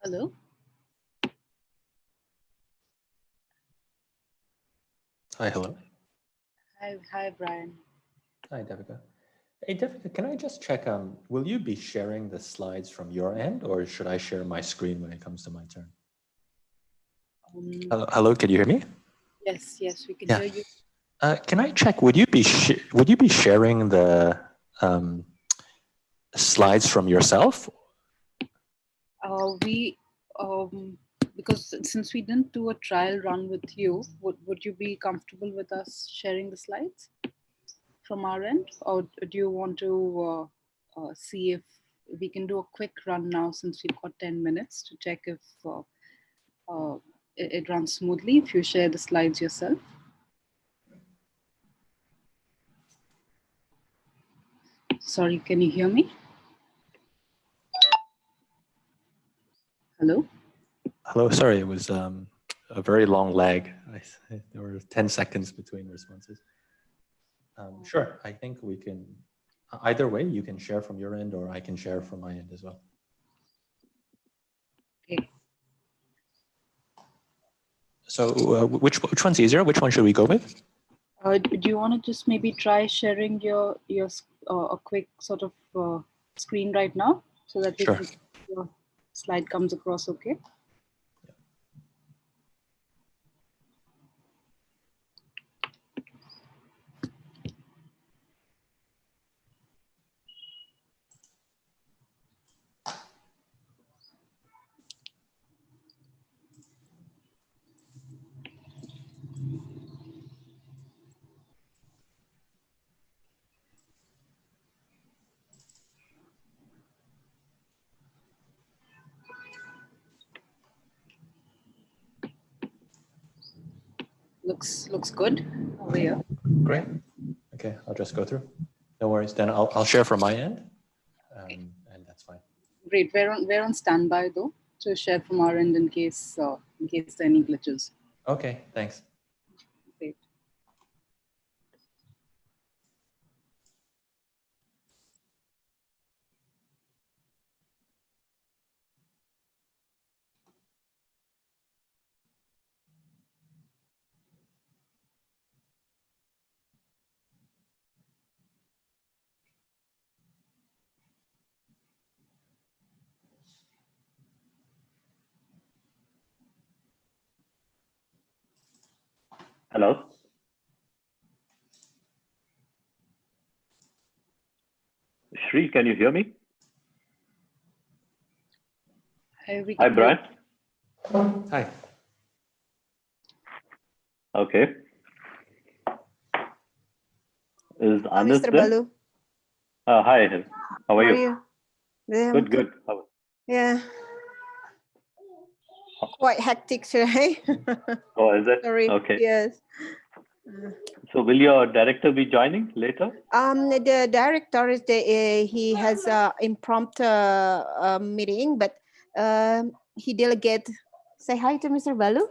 Hello. Hi, hello. Hi, Brian. Hi, Devika. Hey, Devika, can I just check, will you be sharing the slides from your end, or should I share my screen when it comes to my turn? Hello, can you hear me? Yes, we can Yeah. hear you. Can I check, would you be sharing the slides from yourself? Because since we didn't do a trial run with you, would you be comfortable with us sharing the slides from our end, or do you want to see if we can do a quick run now, since we've got 10 minutes to check if it runs smoothly if you share the slides yourself? Sorry, can you hear me? Hello? Hello, sorry, it was a very long lag. There were 10 seconds between responses. Sure, I think we can, either way, you can share from your end or I can share from my end as well. Okay. So which one's easier? Which one should we go with? Do you want to just maybe try sharing your a quick sort of screen right now, so that we Sure. can your slide comes across okay? Looks good over here. Great. Okay, I'll just go through. No worries. Then I'll share from my end, and that's fine. Great. We're on standby though to share from our end in case there are any glitches. Okay, thanks. Great. Hello. Shri, can you hear me? Hi, Brian. Hi. Okay. Is Anas Mr. there? Balu. Hi. How are you? Good. Good. Yeah. Quite hectic today. Oh, is it? Sorry. Okay. Yes. So will your director be joining later? The director is he has a impromptu meeting, but he delegate. Say hi to Mr. Balu.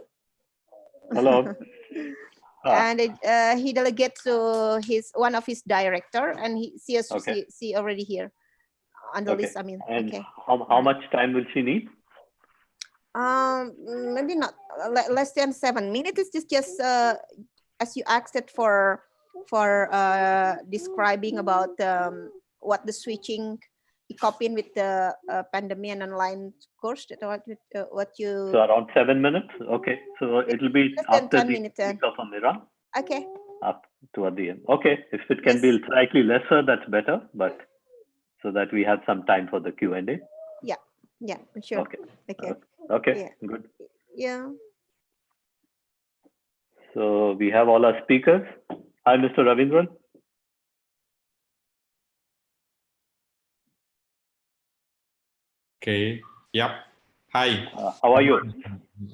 Hello. And he delegate to one of his director, and see already here on the list. I mean, and how much time will she need? Maybe not less than 7 minutes. It's just as you asked it for describing about what the switching copying with the pandemic and online course. What you? So around 7 minutes. Okay. So it'll be after the minutes, speaker from Iran. Okay. Up toward the end. Okay. If it can be slightly lesser, that's better. But so that we have some time for the Q&A. Yeah. Sure. Okay. Yeah. Good. Yeah. So we have all our speakers. Hi, Mr. Ravindran. Okay. Yep. Hi. How are you?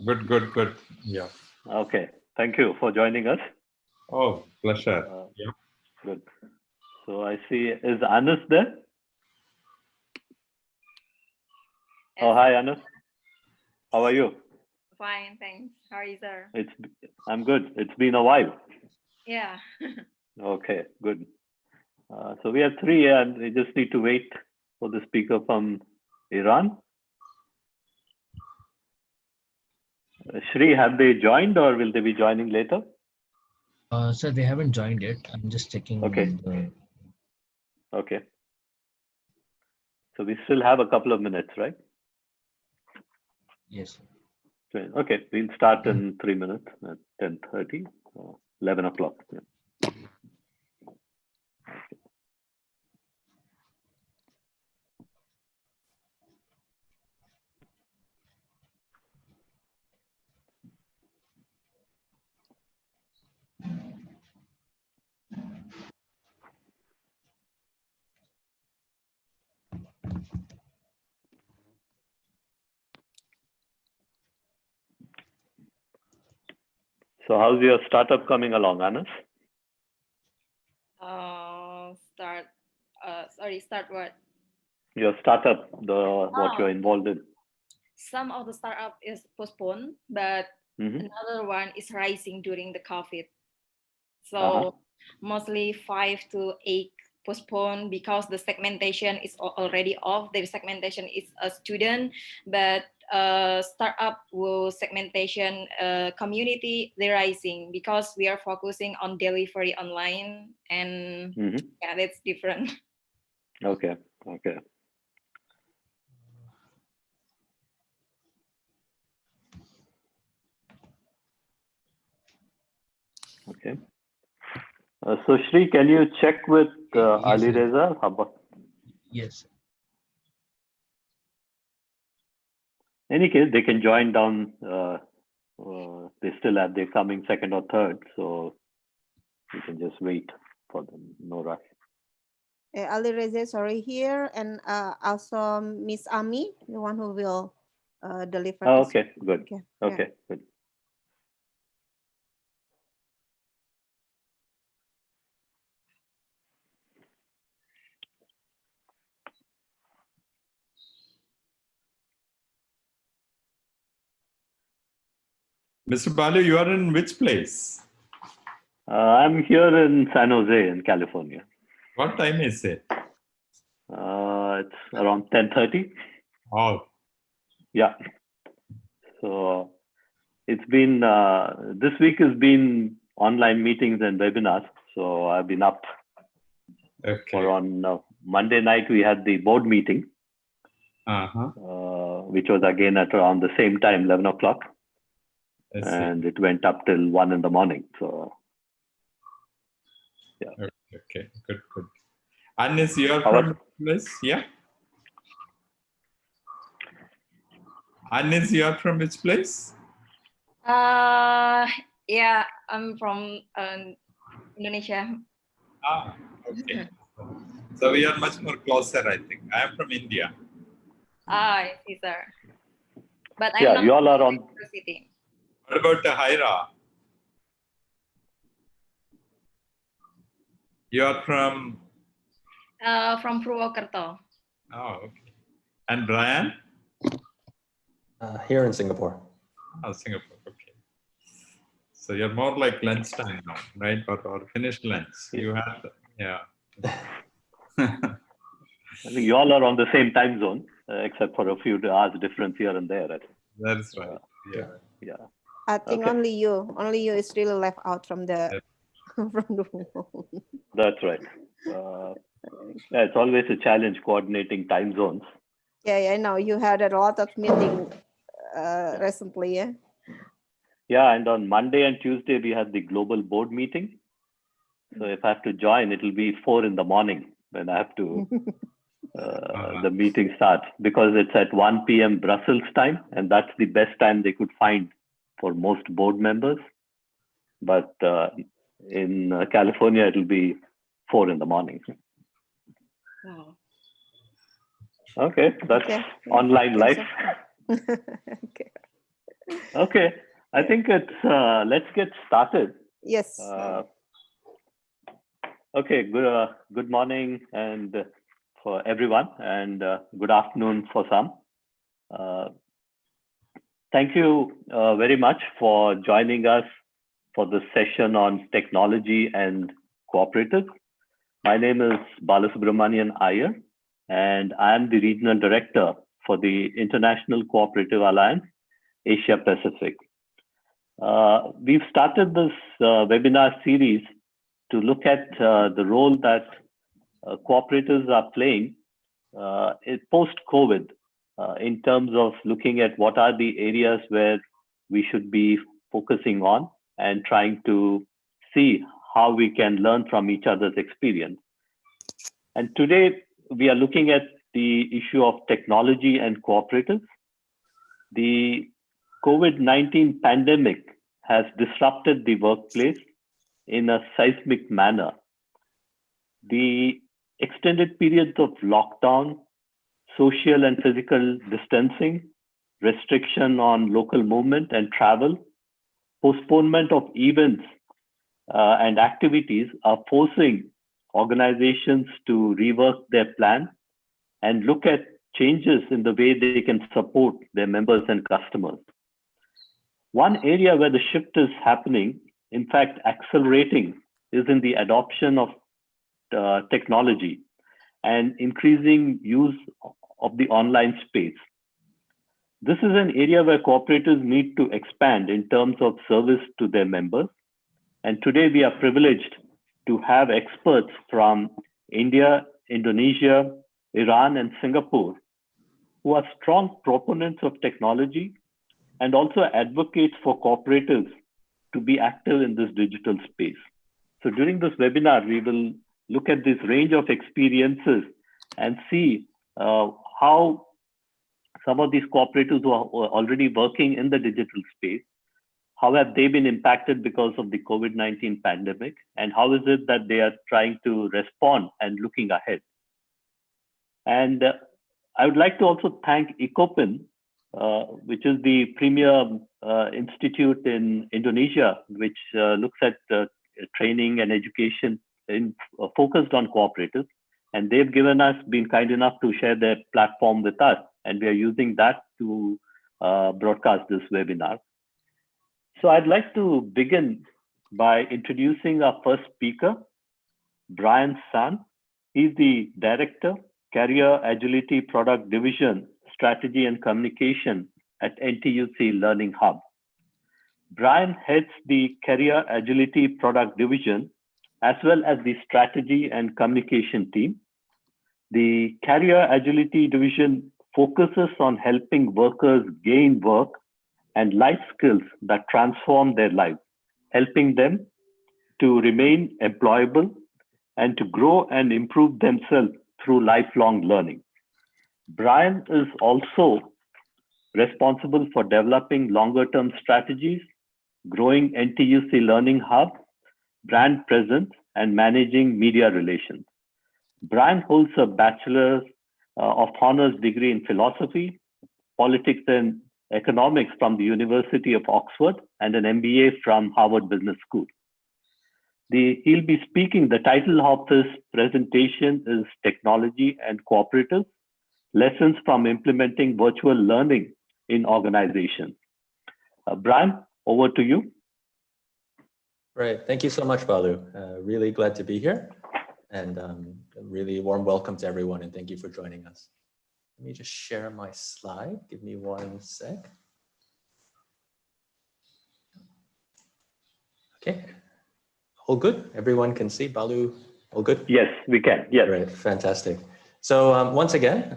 Good. Yeah. Okay. Thank you for joining us. Oh, pleasure. Yeah. Good. So I see, is Anas there? Oh, hi, Anas. How are you? Fine, thanks. How are you, sir? I'm good. It's been a while. Yeah. Okay, good. So we have 3 and we just need to wait for the speaker from Iran. Shri, have they joined or will they be joining later? Sir, they haven't joined yet. I'm just checking. Okay. Okay. So we still have a couple of minutes, right? Yes. Okay, we'll start in 3 minutes at 10:30 or 11 o'clock. Yeah. So how's your startup coming along, Anas? Start what? Your startup, what you're involved in. Some of the startup is postponed, but another one is rising during the COVID. So mostly 5 to 8 postponed because the segmentation is already off. The segmentation is a student, but startup will segmentation community, they're rising because we are focusing on delivery online, and yeah, that's different. Okay. So Shri, can you check with Ali Reza? Yes. Any case, they can join down. They still have their coming second or third, so you can just wait for them. No rush. Ali Reza is already here, and also Miss Ami, the one who will deliver. Oh, okay, good. Okay, good. Mr. Balu, you are in which place? I'm here in San Jose, in California. What time is it? It's around 10:30. Oh. Yeah. So it's been, this week has been online meetings and webinars. So I've been up. Okay. On Monday night, we had the board meeting, which was again at around the same time, 11 o'clock. And it went up till 1 in the morning. So, yeah. Okay, good. Anis, you are from which place? Yeah. Anis, you are from which place? Yeah, I'm from Indonesia. Okay. So we are much more closer, I think. I am from India. I see, sir. But I'm Yeah, not you all are on. University. What about Haira? You are from? From Purwokerto. Oh, okay. And Brian? Here in Singapore. Oh, Singapore. Okay. So you're more like lunchtime now, right? Or finished lunch. You have, yeah. I think you all are on the same time zone, except for a few hours difference here and there. That's right. Yeah. I think only you is really left out from the from the world. That's right. Yeah, it's always a challenge coordinating time zones. Yeah, I know you had a lot of meeting recently. Yeah, and on Monday and Tuesday we had the global board meeting. So if I have to join, it'll be 4 in the morning when I have to. The meeting starts because it's at 1 p.m. Brussels time, and that's the best time they could find for most board members. But in California, it'll be 4 in the morning. Wow. Okay, that's online life. Okay, I think it's let's get started. Yes. Okay, good morning and for everyone, and good afternoon for some. Thank you very much for joining us for this session on technology and cooperatives. My name is Balasubramanian Iyer, and I am the Regional Director for the International Cooperative Alliance, Asia Pacific. We've started this webinar series to look at the role that cooperatives are playing post-COVID in terms of looking at what are the areas where we should be focusing on and trying to see how we can learn from each other's experience. And today we are looking at the issue of technology and cooperatives. The COVID-19 pandemic has disrupted the workplace in a seismic manner. The extended periods of lockdown, social and physical distancing, restriction on local movement and travel, postponement of events and activities are forcing organizations to rework their plan and look at changes in the way they can support their members and customers. One area where the shift is happening, in fact, accelerating, is in the adoption of technology and increasing use of the online space. This is an area where cooperatives need to expand in terms of service to their members. And today we are privileged to have experts from India, Indonesia, Iran, and Singapore who are strong proponents of technology and also advocates for cooperatives to be active in this digital space. So during this webinar, we will look at this range of experiences and see how some of these cooperatives who are already working in the digital space, how have they been impacted because of the COVID-19 pandemic, and how is it that they are trying to respond and looking ahead. And I would like to also thank Ecopin, which is the premier institute in Indonesia, which looks at training and education focused on cooperatives. And they've been kind enough to share their platform with us. And we are using that to broadcast this webinar. So I'd like to begin by introducing our first speaker, Brian San. He's the Director, Career Agility Product Division, Strategy and Communication at NTUC Learning Hub. Brian heads the Career Agility Product Division, as well as the Strategy and Communication team. The Career Agility Division focuses on helping workers gain work and life skills that transform their lives, helping them to remain employable and to grow and improve themselves through lifelong learning. Brian is also responsible for developing longer-term strategies, growing NTUC Learning Hub, brand presence, and managing media relations. Brian holds a Bachelor of Honors degree in Philosophy, Politics and Economics from the University of Oxford, and an MBA from Harvard Business School. He'll be speaking, the title of his presentation is Technology and Cooperatives, Lessons from Implementing Virtual Learning in Organizations. Brian, over to you. Right, thank you so much, Balu. Really glad to be here, and really warm welcome to everyone, and thank you for joining us. Let me just share my slide. Give me one sec. Okay, all good? Everyone can see Balu, all good? Yes, we can, yes. Great, fantastic. So once again,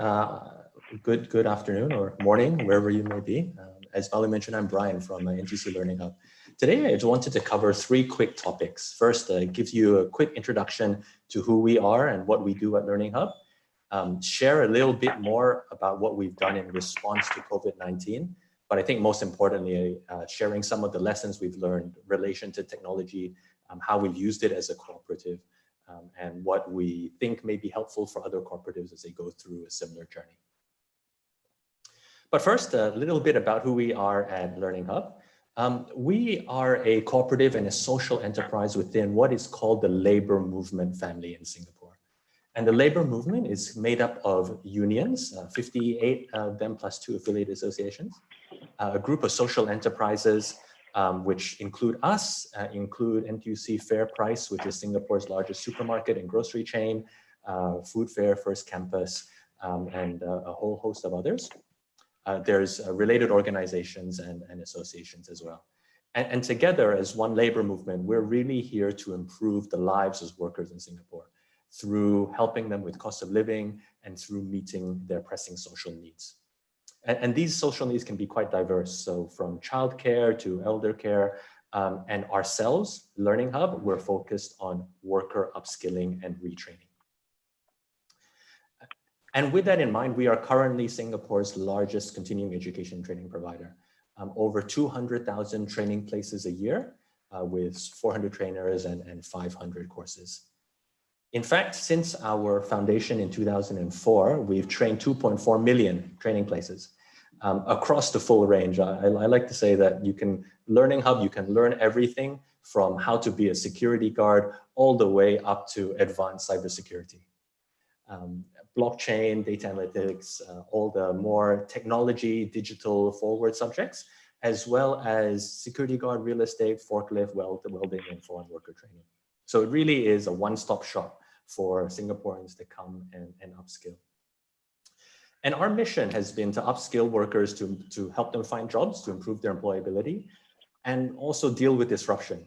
good afternoon or morning, wherever you may be. As Balu mentioned, I'm Brian from NTUC Learning Hub. Today, I just wanted to cover 3 quick topics. First, give you a quick introduction to who we are and what we do at Learning Hub. Share a little bit more about what we've done in response to COVID-19, but I think most importantly, sharing some of the lessons we've learned in relation to technology, how we've used it as a cooperative, and what we think may be helpful for other cooperatives as they go through a similar journey. But first, a little bit about who we are at Learning Hub. We are a cooperative and a social enterprise within what is called the labor movement family in Singapore. And the labor movement is made up of unions, 58 of them plus 2 affiliate associations, a group of social enterprises, which include us, include NTUC Fair Price, which is Singapore's largest supermarket and grocery chain, Food Fair, First Campus, and a whole host of others. There's related organizations and associations as well. And together as one labor movement, we're really here to improve the lives of workers in Singapore through helping them with cost of living and through meeting their pressing social needs. And these social needs can be quite diverse. So from childcare to elder care, and ourselves, Learning Hub, we're focused on worker upskilling and retraining. And with that in mind, we are currently Singapore's largest continuing education training provider. Over 200,000 training places a year with 400 trainers and 500 courses. In fact, since our foundation in 2004, we've trained 2.4 million training places across the full range. I like to say that Learning Hub, you can learn everything from how to be a security guard all the way up to advanced cybersecurity. Blockchain, data analytics, all the more technology, digital forward subjects, as well as security guard, real estate, forklift, welding, and foreign worker training. So it really is a one-stop shop for Singaporeans to come and upskill. And our mission has been to upskill workers to help them find jobs, to improve their employability, and also deal with disruption.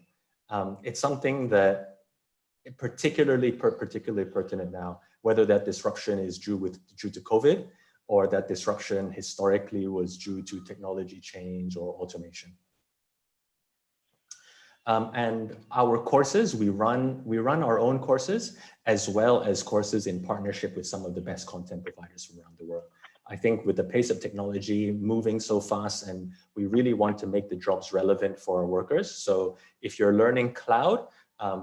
It's something that particularly pertinent now, whether that disruption is due to COVID or that disruption historically was due to technology change or automation. And our courses, we run our own courses as well as courses in partnership with some of the best content providers from around the world. I think with the pace of technology moving so fast, and we really want to make the jobs relevant for our workers. So if you're learning cloud,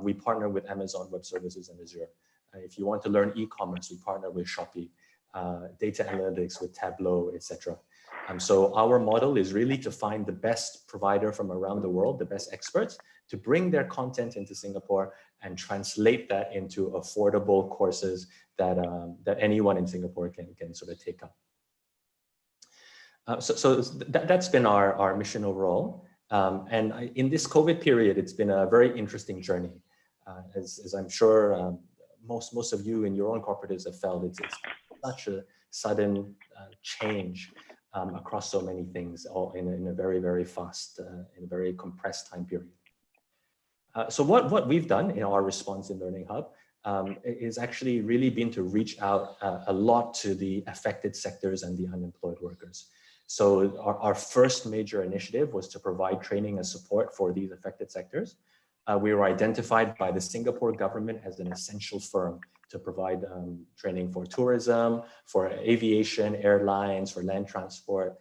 we partner with Amazon Web Services and Azure. If you want to learn e-commerce, we partner with Shopee, data analytics with Tableau, etc. So our model is really to find the best provider from around the world, the best experts, to bring their content into Singapore and translate that into affordable courses that, that anyone in Singapore can sort of take up. So that's been our mission overall. And in this COVID period, it's been a very interesting journey. As I'm sure most of you in your own cooperatives have felt, it's such a sudden change across so many things, all in a very, very fast, in a very compressed time period. So what we've done in our response in Learning Hub is actually really been to reach out a lot to the affected sectors and the unemployed workers. So our first major initiative was to provide training and support for these affected sectors. We were identified by the Singapore government as an essential firm to provide training for tourism, for aviation, airlines, for land transport.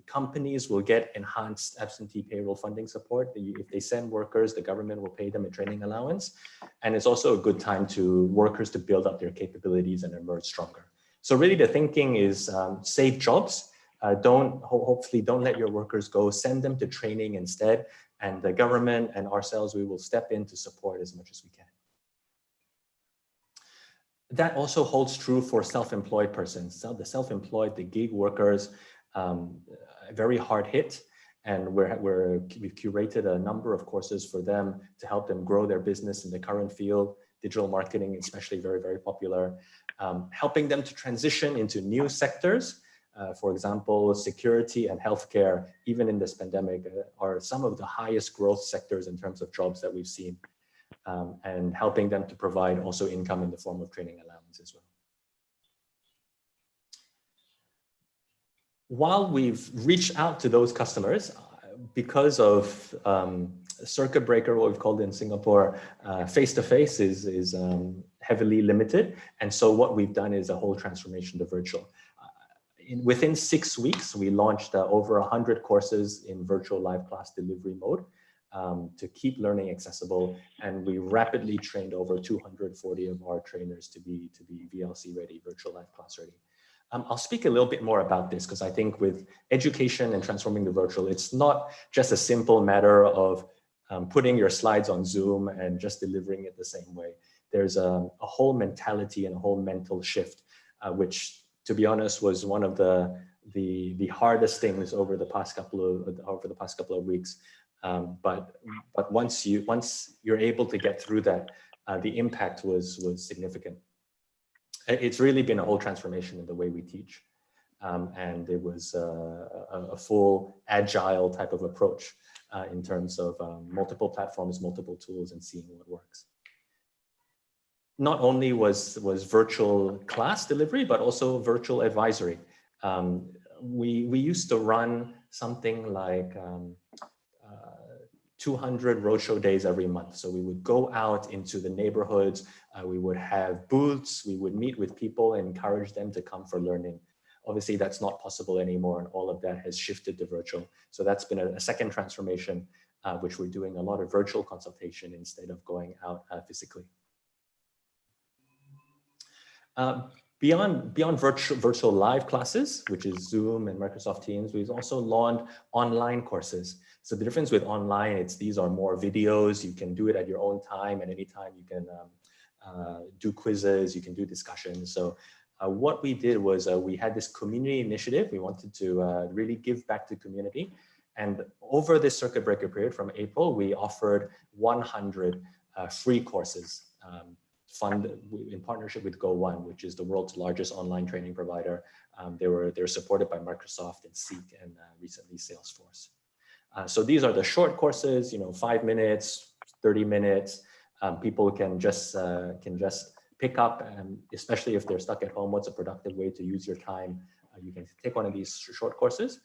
Companies will get enhanced absentee payroll funding support. If they send workers, the government will pay them a training allowance. And it's also a good time to workers to build up their capabilities and emerge stronger. So really the thinking is save jobs. Hopefully don't let your workers go, send them to training instead. And the government and ourselves, we will step in to support as much as we can. That also holds true for self-employed persons. So the self-employed, the gig workers, very hard hit. And we've curated a number of courses for them to help them grow their business in the current field. Digital marketing, especially very, very popular. Helping them to transition into new sectors. For example, security and healthcare, even in this pandemic, are some of the highest growth sectors in terms of jobs that we've seen, and helping them to provide also income in the form of training allowance as well. While we've reached out to those customers, because of circuit breaker, what we've called in Singapore, face-to-face is heavily limited. And so what we've done is a whole transformation to virtual. Within 6 weeks, we launched over 100 courses in virtual live class delivery mode to keep learning accessible. And we rapidly trained over 240 of our trainers to be VLC ready, virtual live class ready. I'll speak a little bit more about this because I think with education and transforming the virtual, it's not just a simple matter of putting your slides on Zoom and just delivering it the same way. There's a whole mentality and a whole mental shift, which, to be honest, was one of the hardest things over the past couple of weeks. But once you're able to get through that, the impact was significant. It's really been a whole transformation in the way we teach, and it was a full agile type of approach in terms of multiple platforms, multiple tools, and seeing what works. Not only was virtual class delivery, but also virtual advisory. We used to run something like 200 roadshow days every month. So we would go out into the neighborhoods, we would have booths, we would meet with people and encourage them to come for learning. Obviously, that's not possible anymore, and all of that has shifted to virtual. So that's been a second transformation, which we're doing a lot of virtual consultation instead of going out physically. Beyond virtual live classes, which is Zoom and Microsoft Teams, we've also launched online courses. So the difference with online, these are more videos. You can do it at your own time, and anytime you can do quizzes, you can do discussions. So what we did was we had this community initiative. We wanted to really give back to community. And over this circuit breaker period from April, we offered 100 free courses funded in partnership with Go1, which is the world's largest online training provider. They're supported by Microsoft and Seek and recently Salesforce. So these are the short courses, 5 minutes, 30 minutes. People can just pick up, especially if they're stuck at home, what's a productive way to use your time. You can take one of these short courses,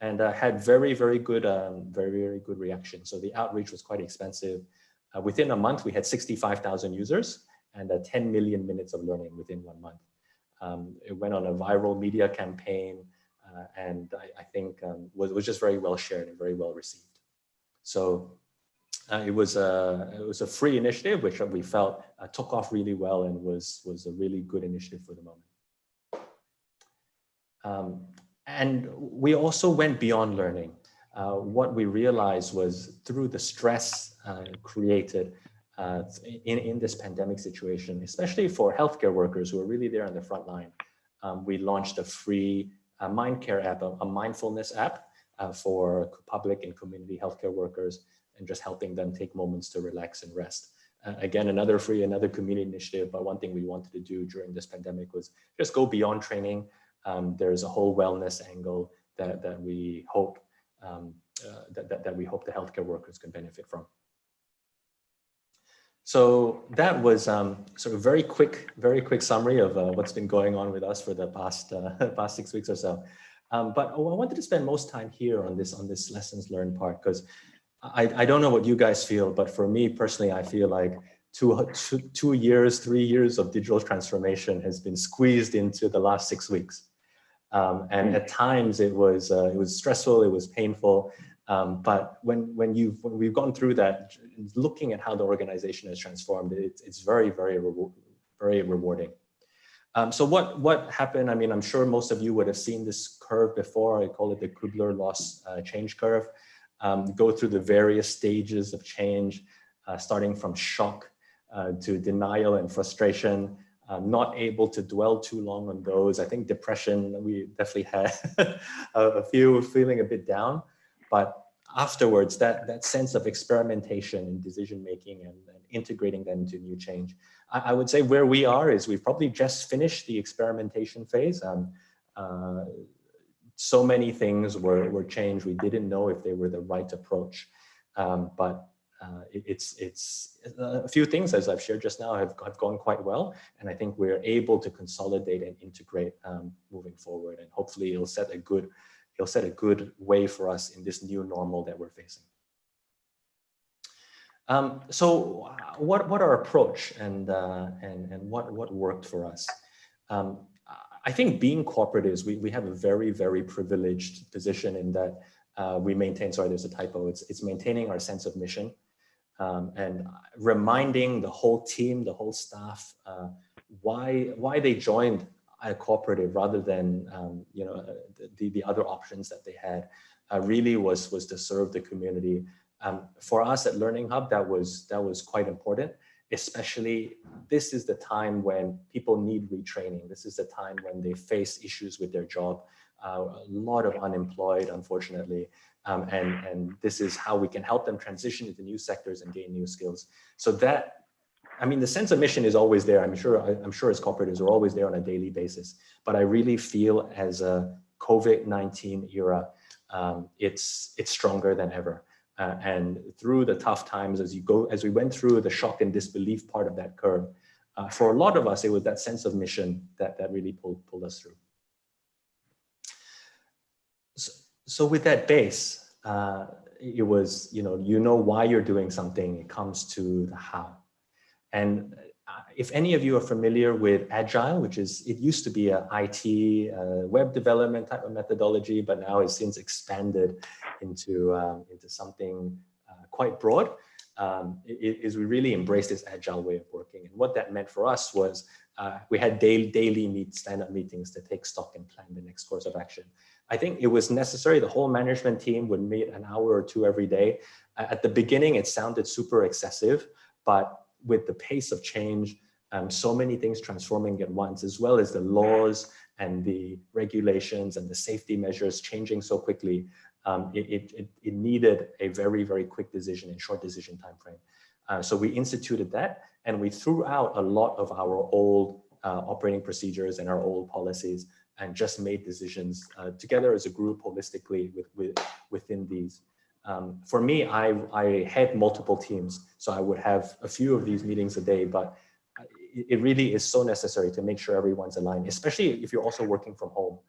and had very, very good reaction. So the outreach was quite expensive. Within a month, we had 65,000 users and 10 million minutes of learning within 1 month. It went on a viral media campaign, and I think was just very well shared and very well received. So it was a free initiative, which we felt took off really well and was a really good initiative for the moment. And we also went beyond learning. What we realized was through the stress created in this pandemic situation, especially for healthcare workers who are really there on the front line, we launched a free MindCare app, a mindfulness app for public and community healthcare workers, and just helping them take moments to relax and rest. Again, another community initiative, but one thing we wanted to do during this pandemic was just go beyond training. There's a whole wellness angle that we hope the healthcare workers can benefit from. So that was sort of very quick summary of what's been going on with us for the past 6 weeks or so. But I wanted to spend most time here on this lessons learned part, because I don't know what you guys feel, but for me personally, I feel like 3 years of digital transformation has been squeezed into the last 6 weeks. And at times it was stressful, it was painful. But when we've gone through that, looking at how the organization has transformed, it's very, very rewarding. So what happened? I mean, I'm sure most of you would have seen this curve before. I call it the Kubler-Ross change curve. Go through the various stages of change, starting from shock to denial and frustration. Not able to dwell too long on those. I think depression, we definitely had a few feeling a bit down. But afterwards, that sense of experimentation and decision-making and integrating them into new change. I would say where we are is we've probably just finished the experimentation phase. So many things were changed. We didn't know if they were the right approach. But it's a few things, as I've shared just now, have gone quite well. And I think we're able to consolidate and integrate moving forward. And hopefully it'll set a good way for us in this new normal that we're facing. So what our approach and what worked for us? I think being cooperatives, we have a very, very privileged position in that we maintain, sorry, there's a typo, it's maintaining our sense of mission and reminding the whole team, the whole staff, why they joined a cooperative rather than the other options that they had. Really was to serve the community. For us at Learning Hub, that was quite important. Especially, this is the time when people need retraining. This is the time when they face issues with their job. A lot of unemployed, unfortunately, and this is how we can help them transition into new sectors and gain new skills. So that, I mean, the sense of mission is always there. I'm sure as cooperatives are always there on a daily basis. But I really feel as a COVID-19 era, it's stronger than ever. And through the tough times, as we went through the shock and disbelief part of that curve, for a lot of us, it was that sense of mission that really pulled us through. So with that base, it was, you know why you're doing something. It comes to the how. And if any of you are familiar with Agile, it used to be a IT web development type of methodology, but now it's since expanded into something quite broad, is we really embraced this Agile way of working. And what that meant for us was we had daily stand-up meetings to take stock and plan the next course of action. I think it was necessary. The whole management team would meet an hour or two every day. At the beginning, it sounded super excessive, but with the pace of change, so many things transforming at once, as well as the laws and the regulations and the safety measures changing so quickly, it needed a very, very quick decision and short decision time frame. So we instituted that, and we threw out a lot of our old operating procedures and our old policies, and just made decisions together as a group holistically within these. For me, I had multiple teams, so I would have a few of these meetings a day, but it really is so necessary to make sure everyone's aligned, especially if you're also working from home.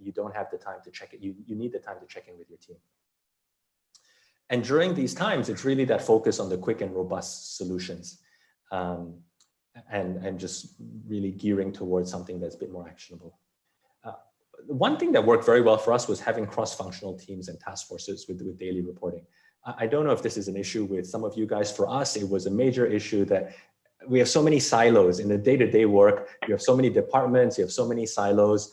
You don't have the time to check it. You need the time to check in with your team. And during these times, it's really that focus on the quick and robust solutions, and just really gearing towards something that's a bit more actionable. One thing that worked very well for us was having cross-functional teams and task forces with daily reporting. I don't know if this is an issue with some of you guys. For us, it was a major issue that we have so many silos in the day-to-day work. You have so many departments, you have so many silos.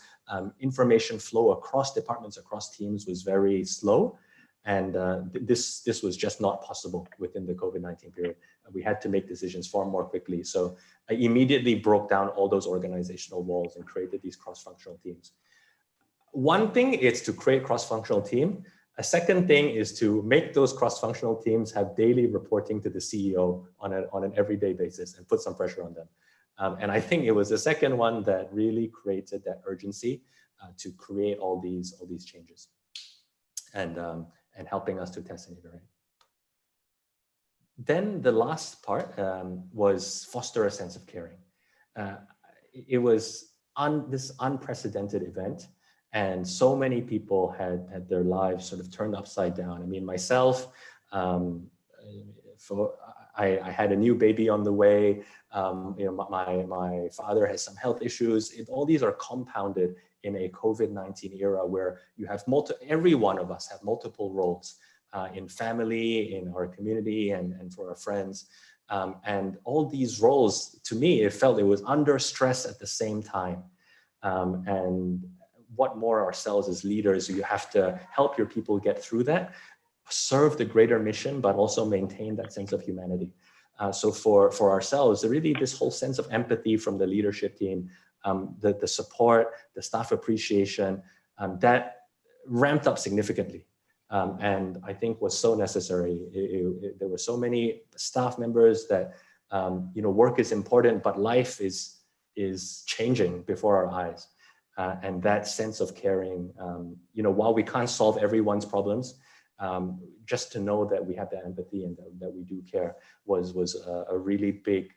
Information flow across departments, across teams was very slow. And this was just not possible within the COVID-19 period. We had to make decisions far more quickly. So I immediately broke down all those organizational walls and created these cross-functional teams. One thing is to create cross-functional team. A second thing is to make those cross-functional teams have daily reporting to the CEO on an everyday basis and put some pressure on them. And I think it was the second one that really created that urgency to create all these changes and helping us to test and iterate. Then the last part was foster a sense of caring. It was this unprecedented event. And so many people had their lives sort of turned upside down. I mean, myself, I had a new baby on the way. My father has some health issues. All these are compounded in a COVID-19 era where you have every one of us have multiple roles in family, in our community, and for our friends. And all these roles, to me, it felt it was under stress at the same time. And what more ourselves as leaders, you have to help your people get through that, serve the greater mission, but also maintain that sense of humanity. So for ourselves, really this whole sense of empathy from the leadership team, the support, the staff appreciation, that ramped up significantly. And I think was so necessary. There were so many staff members that, work is important, but life is changing before our eyes. And that sense of caring, while we can't solve everyone's problems, just to know that we have that empathy and that we do care was a really big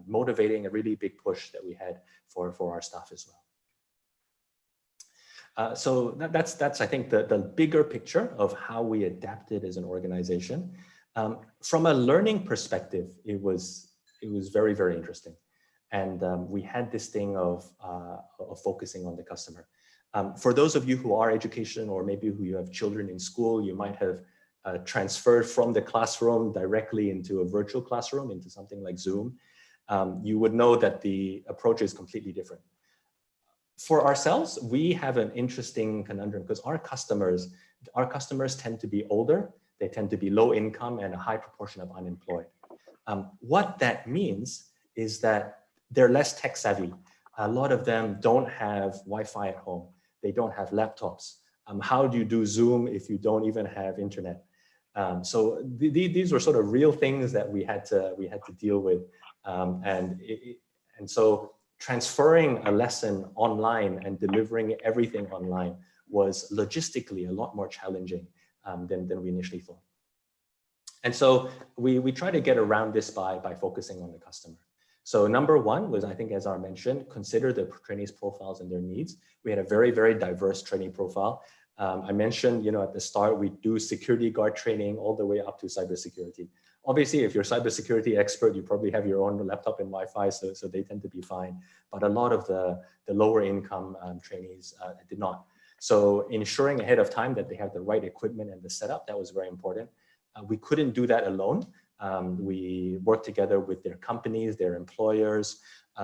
motivating, a really big push that we had for our staff as well. So that's I think the bigger picture of how we adapted as an organization. From a learning perspective, it was very, very interesting. And we had this thing of focusing on the customer. For those of you who are education, or maybe who you have children in school, you might have transferred from the classroom directly into a virtual classroom, into something like Zoom. You would know that the approach is completely different. For ourselves, we have an interesting conundrum because our customers tend to be older, they tend to be low income and a high proportion of unemployed. What that means is that they're less tech savvy. A lot of them don't have Wi-Fi at home. They don't have laptops. How do you do Zoom if you don't even have internet? So these were sort of real things that we had to deal with. And so transferring a lesson online and delivering everything online was logistically a lot more challenging than we initially thought. And so we try to get around this by focusing on the customer. So number one was, I think, as I mentioned, consider the trainees' profiles and their needs. We had a very, very diverse trainee profile. I mentioned, at the start, we do security guard training all the way up to cybersecurity. Obviously, if you're a cybersecurity expert, you probably have your own laptop and Wi-Fi, so they tend to be fine. But a lot of the lower income trainees did not. So ensuring ahead of time that they have the right equipment and the setup, that was very important. We couldn't do that alone. We worked together with their companies, their employers.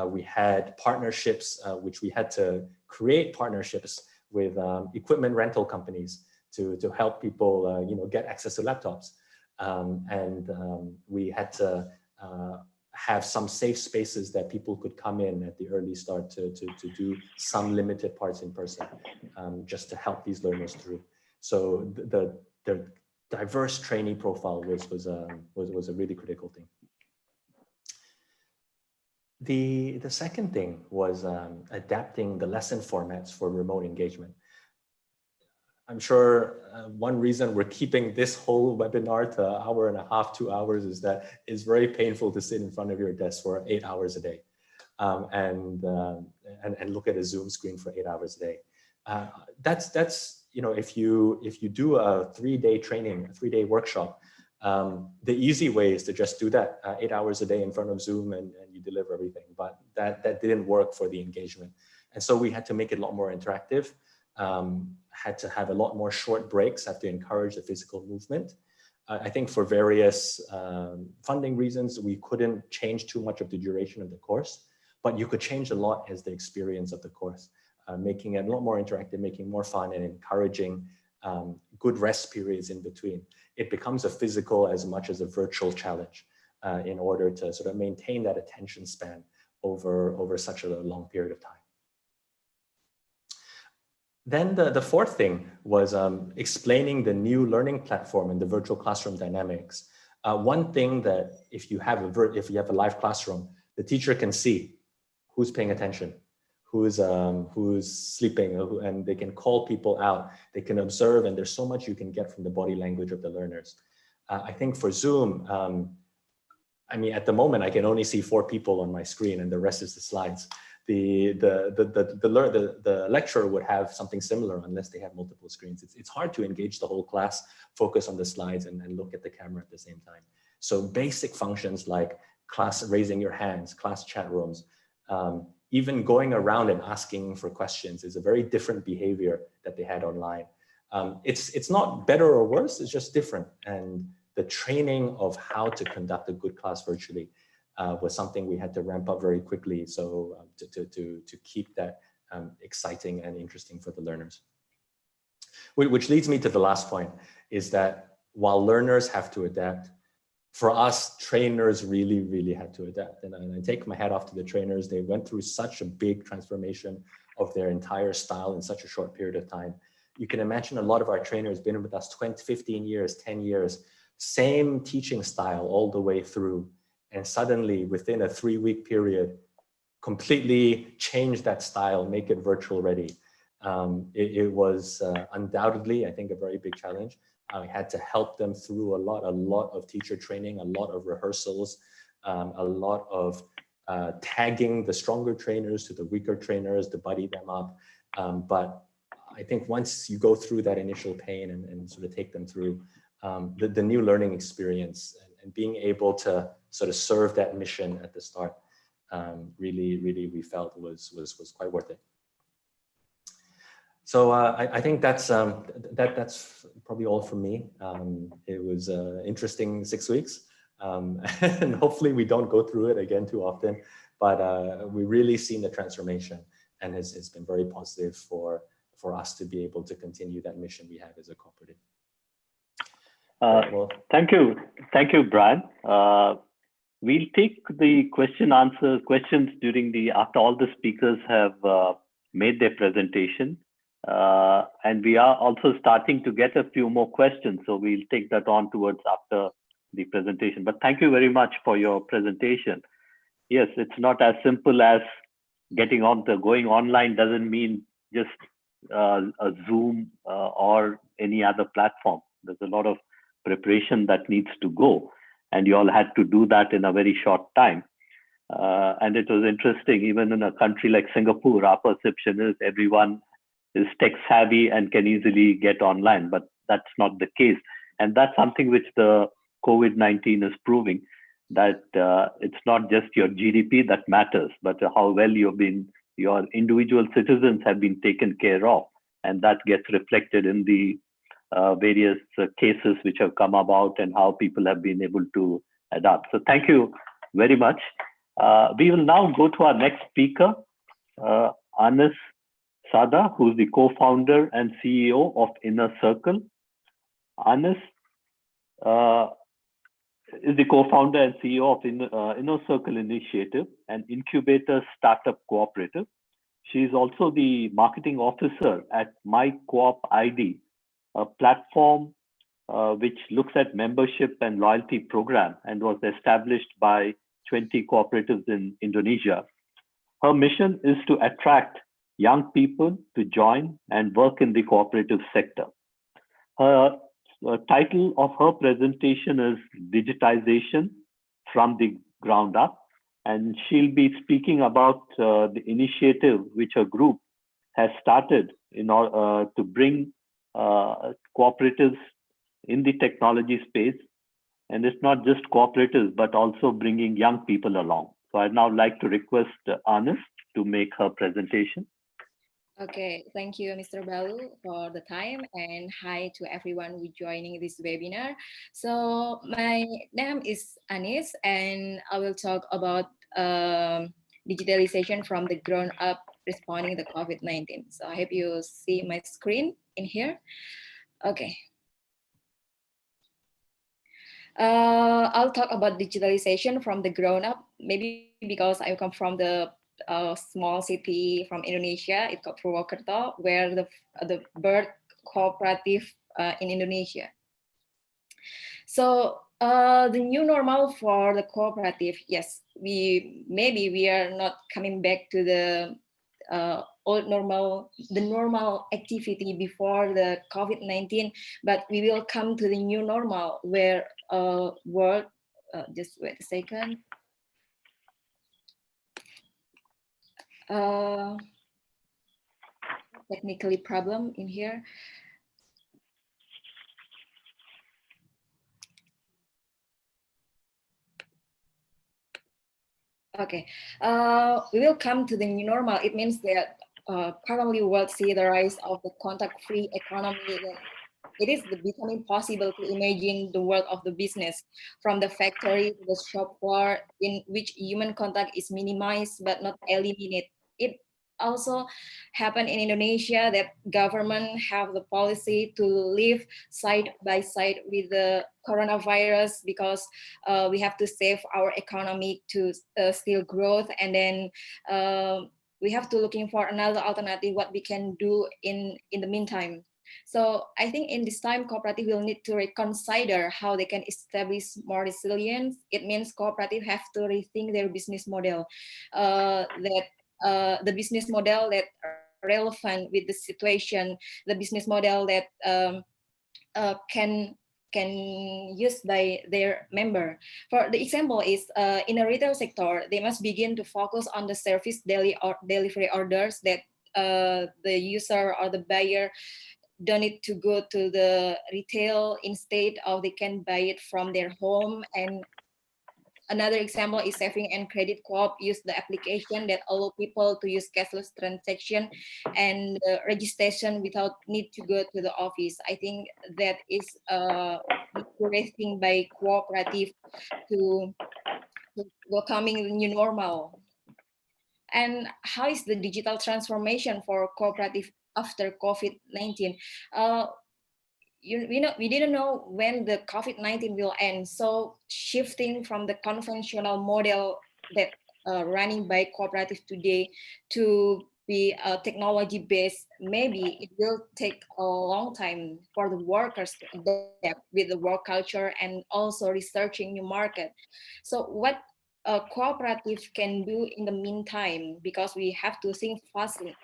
We had partnerships, which we had to create partnerships with equipment rental companies to help people, get access to laptops. We had to have some safe spaces that people could come in at the early start to do some limited parts in person, just to help these learners through. So the diverse trainee profile was a really critical thing. The second thing was adapting the lesson formats for remote engagement. I'm sure one reason we're keeping this whole webinar to an hour and a half, 2 hours, is that it's very painful to sit in front of your desk for 8 hours a day and look at a Zoom screen for 8 hours a day. That's if you do a 3-day training, a 3-day workshop, the easy way is to just do that 8 hours a day in front of Zoom and you deliver everything. But that didn't work for the engagement. And so we had to make it a lot more interactive, had to have a lot more short breaks, have to encourage the physical movement. I think for various funding reasons, we couldn't change too much of the duration of the course, but you could change a lot as the experience of the course, making it a lot more interactive, making it more fun, and encouraging good rest periods in between. It becomes a physical as much as a virtual challenge in order to sort of maintain that attention span over such a long period of time. Then the fourth thing was explaining the new learning platform and the virtual classroom dynamics. One thing that if you have a live classroom, the teacher can see who's paying attention, who's sleeping, and they can call people out. They can observe, and there's so much you can get from the body language of the learners. I think for Zoom, at the moment I can only see 4 people on my screen, and the rest is the slides. The lecturer would have something similar unless they have multiple screens. It's hard to engage the whole class, focus on the slides, and look at the camera at the same time. So basic functions like class raising your hands, class chat rooms, even going around and asking for questions is a very different behavior that they had online. It's not better or worse, it's just different. And the training of how to conduct a good class virtually was something we had to ramp up very quickly, so to keep that exciting and interesting for the learners. Which leads me to the last point, is that while learners have to adapt, for us, trainers really, really had to adapt. And I take my hat off to the trainers. They went through such a big transformation of their entire style in such a short period of time. You can imagine a lot of our trainers been with us 20, 15 years, 10 years, same teaching style all the way through. And suddenly within a 3-week period, completely change that style, make it virtual ready. It was undoubtedly, I think, a very big challenge. I had to help them through a lot of teacher training, a lot of rehearsals, a lot of tagging the stronger trainers to the weaker trainers to buddy them up. But I think once you go through that initial pain and sort of take them through the new learning experience and being able to sort of serve that mission at the start, really we felt was quite worth it. So I think that's probably all from me. It was an interesting 6 weeks, and hopefully we don't go through it again too often. But we really seen the transformation, and it's been very positive for us to be able to continue that mission we have as a cooperative. Well, thank you, Brian. We'll take the questions after all the speakers have made their presentation. And we are also starting to get a few more questions, so we'll take that on towards after the presentation. But thank you very much for your presentation. Yes, it's not as simple as going online doesn't mean just a Zoom or any other platform. There's a lot of preparation that needs to go. And you all had to do that in a very short time. And it was interesting, even in a country like Singapore, our perception is everyone is tech savvy and can easily get online, but that's not the case. And that's something which the COVID-19 is proving, that it's not just your GDP that matters, but how well your individual citizens have been taken care of. And that gets reflected in the various cases which have come about and how people have been able to adapt. So thank you very much. We will now go to our next speaker, Anis Sada, who's the co-founder and CEO of Inner Circle. Anis is the co-founder and CEO of Inner Circle Initiative, an incubator startup cooperative. She is also the marketing officer at My Co-op ID, a platform which looks at membership and loyalty program and was established by 20 cooperatives in Indonesia. Her mission is to attract young people to join and work in the cooperative sector. Her title of her presentation is Digitization from the Ground Up, and she'll be speaking about the initiative which her group has started in order to bring cooperatives in the technology space. And it's not just cooperatives, but also bringing young people along. So I'd now like to request Anis to make her presentation. Okay, thank you, Mr. Balu, for the time, and hi to everyone who joining this webinar. So my name is Anis, and I will talk about digitalization from the ground up responding to COVID-19. So I hope you see my screen in here. Okay. I'll talk about digitalization from the ground up, maybe because I come from the small city from Indonesia, it's called Purwokerto, where the bird cooperative in Indonesia. So the new normal for the cooperative, yes, we are not coming back to the old normal, the normal activity before the COVID-19, but we will come to the new normal where world, just wait a second. Technically problem in here. Okay, we will come to the new normal. It means that currently world see the rise of the contact-free economy. It is becoming possible to imagine the world of the business from the factory to the shop floor, in which human contact is minimized but not eliminated. It also happened in Indonesia that government have the policy to live side by side with the coronavirus because we have to save our economy to still growth, and then we have to looking for another alternative what we can do in the meantime. So I think in this time, cooperative will need to reconsider how they can establish more resilience. It means cooperative have to rethink their business model, the business model that relevant with the situation, the business model that can use by their member. For the example is in a retail sector, they must begin to focus on the service delivery orders that the user or the buyer don't need to go to the retail, instead of they can buy it from their home. And another example is saving and credit co-op use the application that allow people to use cashless transaction and registration without need to go to the office. I think that is encouraging by cooperative to welcoming the new normal. And how is the digital transformation for cooperative after COVID-19? We didn't know when the COVID-19 will end. So shifting from the conventional model that running by cooperative today to be technology-based, maybe it will take a long time for the workers to adapt with the work culture and also researching new market. So what a cooperative can do in the meantime, because we have to think fastly.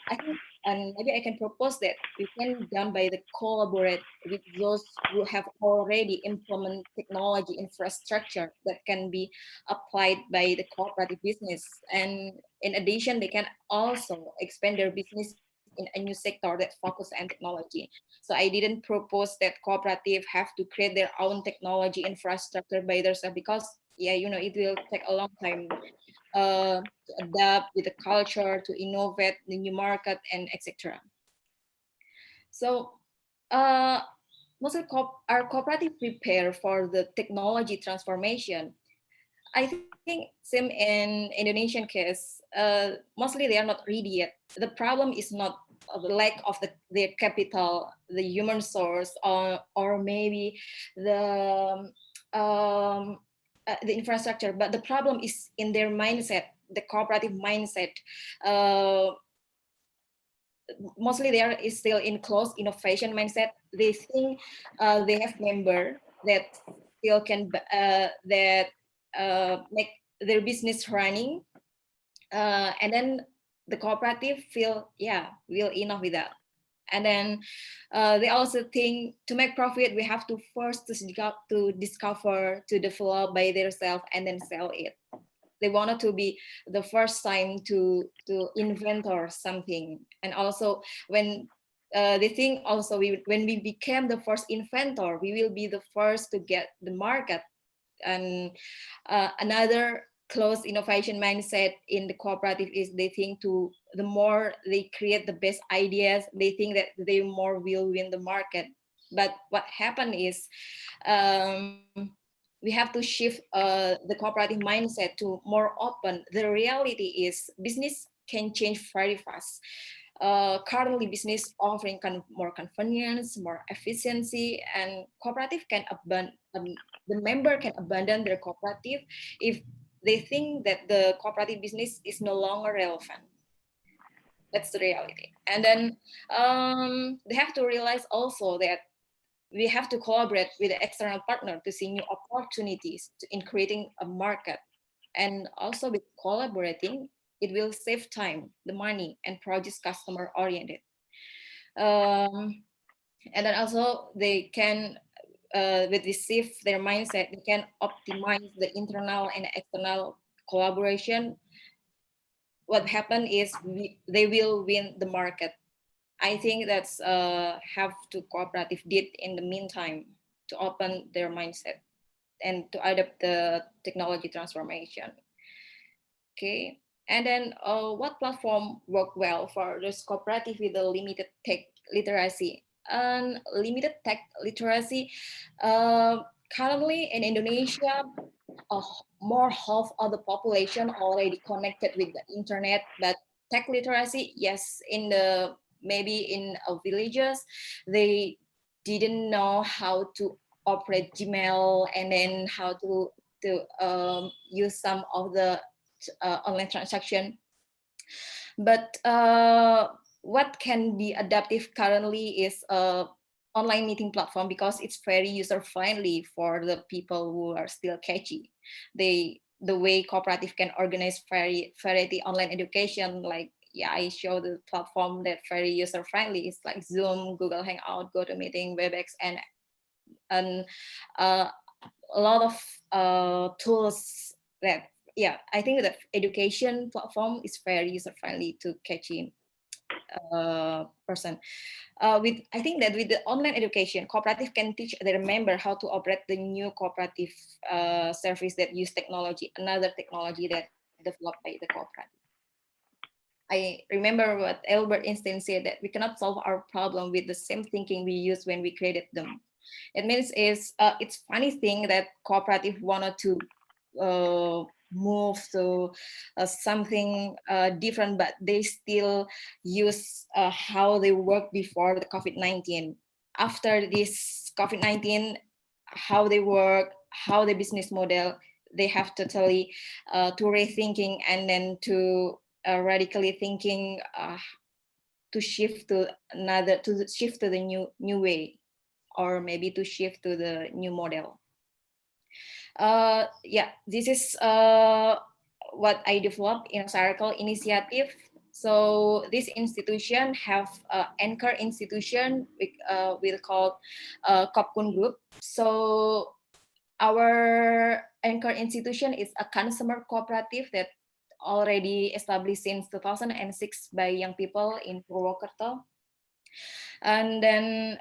I think And maybe I can propose that we can done by the collaborate with those who have already implemented technology infrastructure that can be applied by the cooperative business. And in addition, they can also expand their business in a new sector that focus on technology. So I didn't propose that cooperative have to create their own technology infrastructure by themselves, because yeah, you know, it will take a long time to adapt with the culture, to innovate the new market, and etc. So mostly our cooperative prepare for the technology transformation. I think same in Indonesian case, mostly they are not ready yet. The problem is not the lack of their capital, the human source, or maybe the the infrastructure, but the problem is in their mindset, the cooperative mindset. Uh, Mostly they are is still in closed innovation mindset. They think they have member that still can that make their business running, and then the cooperative feel, yeah, will enough with that. And then they also think to make profit we have to first to discover, to develop by themselves, and then sell it. They wanted to be the first time to invent or something. And also when they think also when we became the first inventor, we will be the first to get the market. And another close innovation mindset in the cooperative is they think to the more they create the best ideas, they think that they more will win the market. But what happened is we have to shift the cooperative mindset to more open. The reality is business can change very fast. Currently business offering more convenience, more efficiency, and cooperative can the member can abandon their cooperative if they think that the cooperative business is no longer relevant. That's the reality. And then they have to realize also that we have to collaborate with the external partner to see new opportunities in creating a market. And also with collaborating, it will save time, the money, and projects customer oriented. And then also they can, with this shift their mindset, they can optimize the internal and external collaboration. What happened is they will win the market. I think that's have to cooperative did in the meantime to open their mindset and to adapt the technology transformation. Okay, and then what platform work well for those cooperative with the limited tech literacy? And limited tech literacy, currently in Indonesia, more half of the population already connected with the internet, but tech literacy, yes, in the maybe in villages, they didn't know how to operate Gmail, and then how to use some of the online transaction. But what can be adaptive currently is online meeting platform, because it's very user friendly for the people who are still catchy. The way cooperative can organize variety online education, like yeah, I show the platform that very user friendly. It's like Zoom, Google Hangout, GoToMeeting, WebEx, and a lot of tools that, yeah, I think that education platform is very user friendly to catchy person. I think that with the online education, cooperative can teach their member how to operate the new cooperative service that use technology, another technology that developed by the cooperative. I remember what Albert Einstein said, that we cannot solve our problem with the same thinking we used when we created them. It means it's funny thing that cooperative wanted to move to something different, but they still use how they worked before the COVID-19. After this COVID-19, how they work, how the business model, they have totally to rethinking, and then to radically thinking to shift to the new way, or maybe to shift to the new model. Yeah, this is what I developed in a circle initiative. So this institution have anchor institution we'll call Kopkun Group. So our anchor institution is a consumer cooperative that already established since 2006 by young people in Purwokerto. And then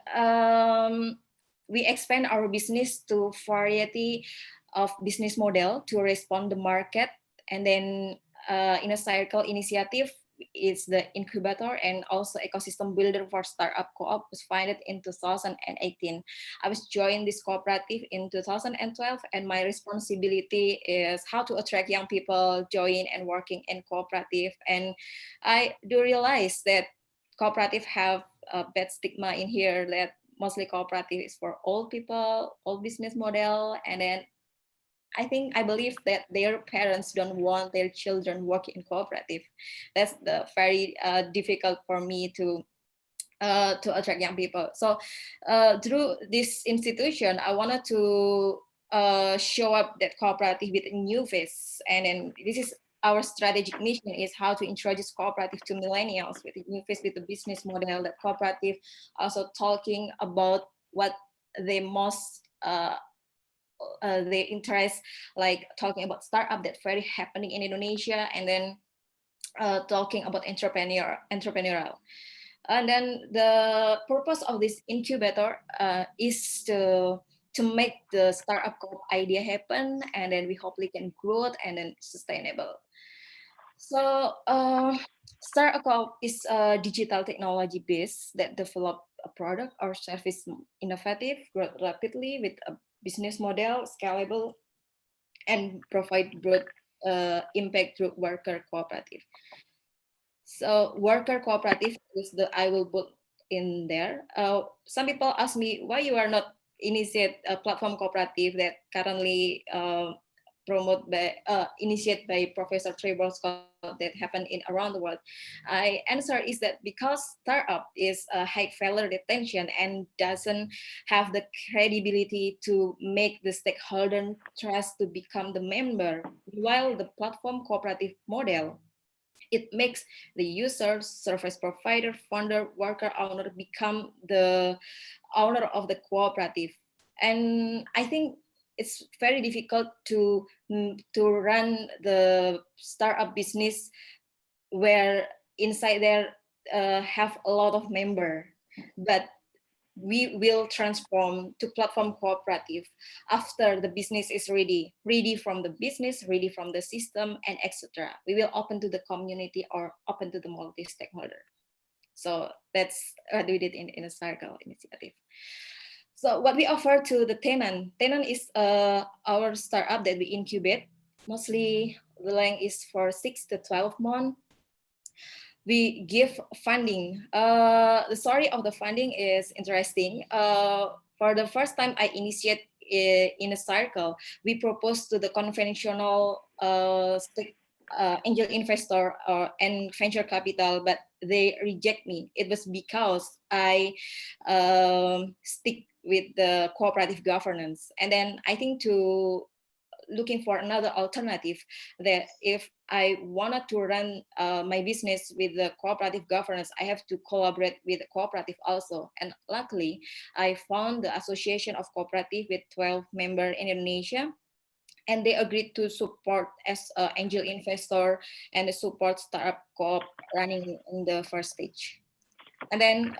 we expand our business to variety of business model to respond the market. And then in a circle initiative is the incubator and also ecosystem builder for startup co-op was founded in 2018. I was joined this cooperative in 2012, and my responsibility is how to attract young people join and working in cooperative. And I do realize that cooperative have a bad stigma in here, that mostly cooperative is for old people, old business model, and then I believe that their parents don't want their children working in cooperative. That's the very difficult for me to attract young people. So through this institution, I wanted to show up that cooperative with a new face, and then this is our strategic mission is how to introduce cooperative to millennials with a new face, with the business model that cooperative also talking about what they most they interest, like talking about startup that's very happening in Indonesia, and then talking about entrepreneurial. And then the purpose of this incubator is to make the startup idea happen, and then we hopefully can grow it and then sustainable. So startup is a digital technology base that develop a product or service innovative, grow rapidly with a business model, scalable, and provide broad impact through worker cooperative. So worker cooperative is the I will put in there. Some people ask me why you are not initiate a platform cooperative that currently promote by initiated by Professor Trevor Scott that happen in around the world. I answer is that because startup is a high failure retention and doesn't have the credibility to make the stakeholder trust to become the member, while the platform cooperative model, it makes the user, service provider, founder, worker, owner become the owner of the cooperative. And I think it's very difficult to run the startup business where inside there have a lot of member, but we will transform to platform cooperative after the business is ready from the business, ready from the system, and etc. We will open to the community or open to the multi-stakeholder. So that's what we did in a circle initiative. So what we offer to the tenant is our startup that we incubate. Mostly the length is for 6 to 12 months. We give funding. The story of the funding is interesting. For the first time I initiate in a circle, we proposed to the conventional angel investor and venture capital, but they reject me. It was because I stick with the cooperative governance. And then I think to looking for another alternative, that if I wanted to run my business with the cooperative governance, I have to collaborate with the cooperative also. And luckily, I found the Association of Cooperative with 12 members in Indonesia, and they agreed to support as an angel investor and support startup co-op running in the first stage. And then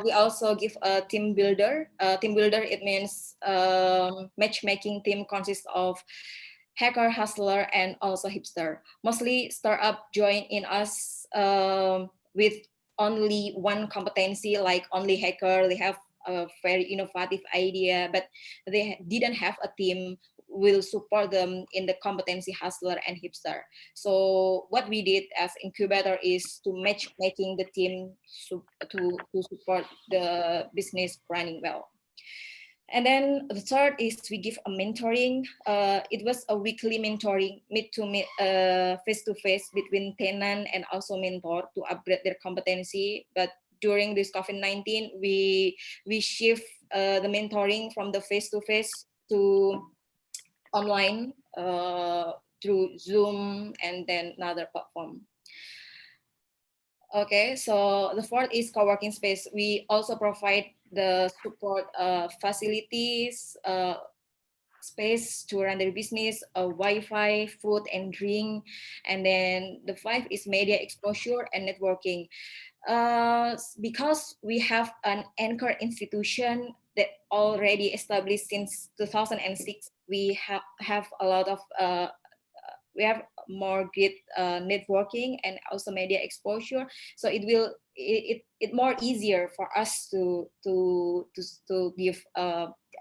we also give a team builder. Team builder, it means matchmaking team consists of hacker, hustler, and also hipster. Mostly startup join in us with only one competency, like only hacker. They have a very innovative idea, but they didn't have a team will support them in the competency hustler and hipster. So what we did as incubator is to match making the team to support the business running well. And then the third is we give a mentoring. It was a weekly mentoring, meet to meet, face to face between tenant and also mentor to upgrade their competency. But during this COVID-19, we shift the mentoring from the face to face to online through Zoom and then another platform. Okay, so the fourth is co-working space. We also provide the support facilities, space to run their business, Wi-Fi, food and drink. And then the five is media exposure and networking. Because we have an anchor institution that already established since 2006, we have a lot of we have more great networking and also media exposure, so it more easier for us to give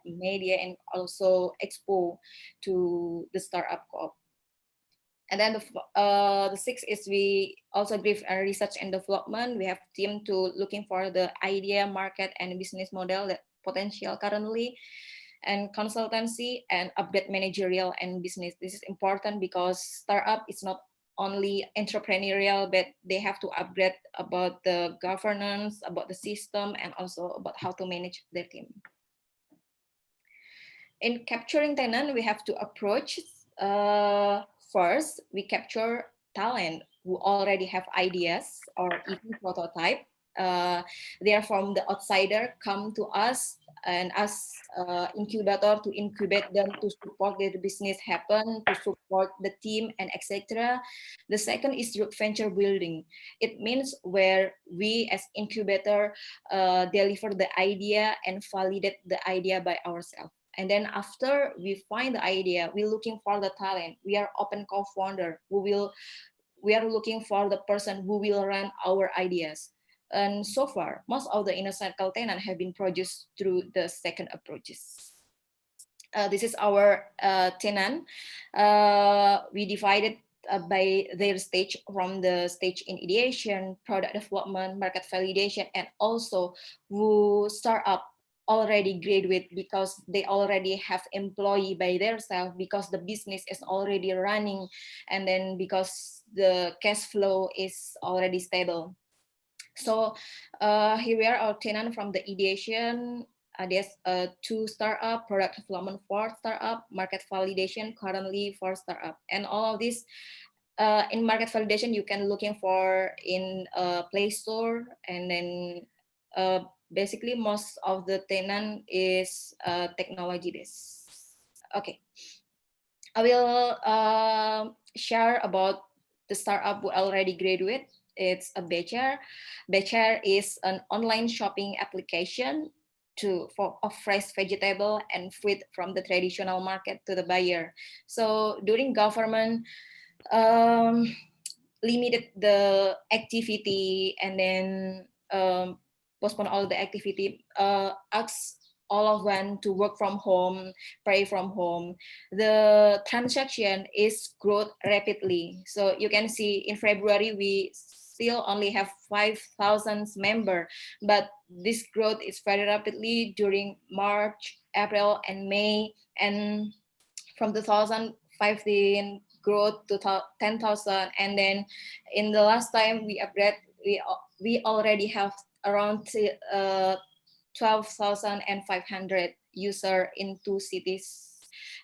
media and also expo to the startup co-op. And then the sixth is we also give research and development. We have team to looking for the idea, market, and business model that potential currently, and consultancy and upgrade managerial and business. This is important because startup is not only entrepreneurial, but they have to upgrade about the governance, about the system, and also about how to manage their team. In capturing tenant, we have to approach first, we capture talent who already have ideas or even prototype. They are from the outsider, come to us and as incubator to incubate them, to support their business happen, to support the team and etc. The second is venture building. It means where we as incubator deliver the idea and validate the idea by ourselves. And then after we find the idea, we're looking for the talent. We are open co-founder we are looking for the person who will run our ideas. And so far, most of the inner circle tenant have been produced through the second approaches. This is our tenant. We divided by their stage, from the stage in ideation, product development, market validation, and also who start up already graduate because they already have employee by themselves, because the business is already running, and then because the cash flow is already stable. So here we are, our tenant from the ideation. There's 2 startup, product development 4 startup, market validation currently 4 startup, and all of this in market validation you can looking for in Play Store, and then basically most of the tenant is technology based. Okay, I will share about the startup who already graduate. It's a Becher. Becher is an online shopping application for fresh vegetable and fruit from the traditional market to the buyer. So during government limited the activity, and then postpone all the activity, ask all of them to work from home, pray from home, the transaction is growth rapidly. So you can see in February, we still only have 5,000 members, but this growth is very rapidly during March, April, and May, and from 2015 growth to 10,000, and then in the last time we upgrade, we already have around 12,500 user in 2 cities,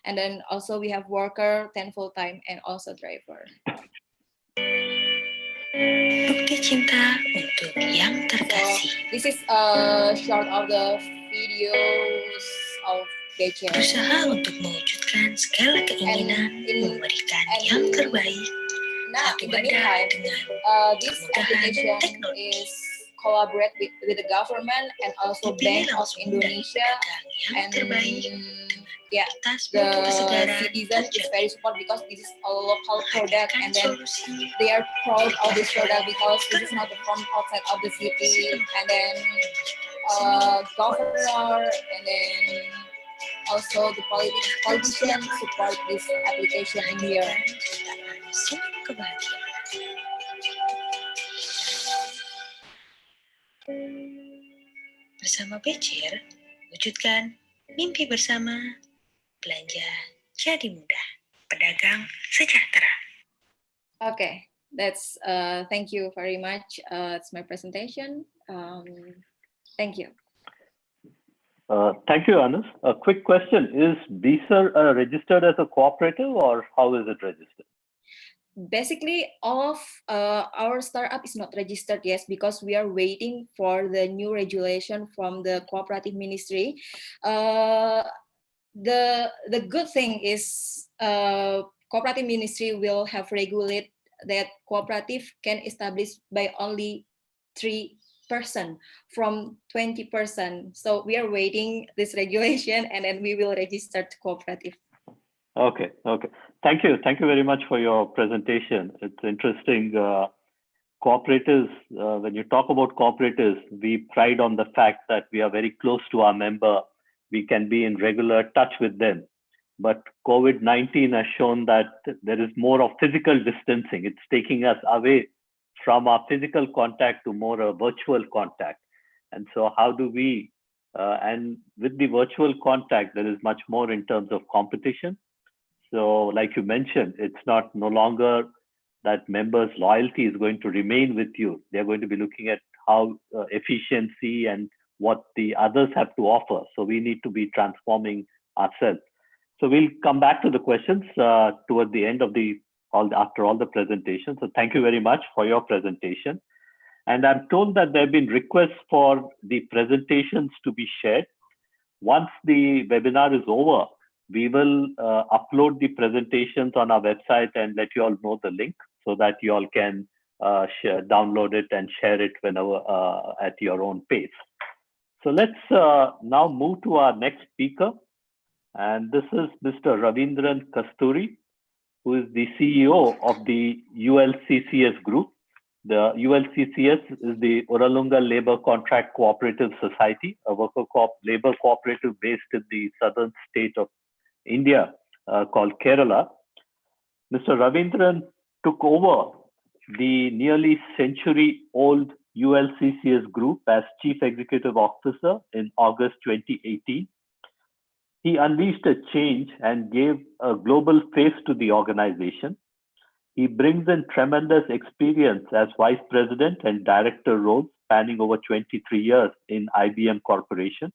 and then also we have worker 10 full-time and also driver. Bukti cinta untuk yang terkasih. So, this is a short of the videos of Becher. Berusaha untuk mewujudkan segala keinginan, memberikan yang terbaik. Now, in the meantime, this application is collaborate with the government and also Bank of Indonesia, and yeah, the citizen is very support because this is a local product, and then they are proud of this product because this is not from outside of the city, and then governor, and then also the politicians support this application in here. Bersama Becher, wujudkan mimpi bersama, belanja jadi mudah, pedagang sejahtera. Okay, that's thank you very much. It's my presentation. Thank you. Thank you, Anas. A quick question: is BSER registered as a cooperative, or how is it registered? basically all of our startup is not registered yet because we are waiting for the new regulation from the cooperative ministry. The good thing is cooperative ministry will have regulate that cooperative can establish by only 3% from 20%. So we are waiting this regulation, and then we will register to cooperative. Okay. Thank you very much for your presentation. It's interesting. Cooperatives, when you talk about cooperatives, we pride on the fact that we are very close to our member. We can be in regular touch with them. But COVID-19 has shown that there is more of physical distancing. It's taking us away from our physical contact to more a virtual contact. And so how do we, and with the virtual contact, there is much more in terms of competition. So like you mentioned, it's no longer that members' loyalty is going to remain with you. They're going to be looking at how efficiency and what the others have to offer. So we need to be transforming ourselves. So we'll come back to the questions toward the end of after all the presentations. So thank you very much for your presentation. And I'm told that there have been requests for the presentations to be shared. Once the webinar is over, we will upload the presentations on our website and let you all know the link so that you all can download it and share it whenever at your own pace. So let's now move to our next speaker. And this is Mr. Ravindran Kasturi, who is the CEO of the ULCCS group. The ULCCS is the Oralunga Labour Contract Cooperative Society, a labor cooperative based in the southern state of India called Kerala. Mr. Ravindran took over the nearly century-old ULCCS group as Chief Executive Officer in August 2018. He unleashed a change and gave a global face to the organization. He brings in tremendous experience as Vice President and Director roles spanning over 23 years in IBM Corporation.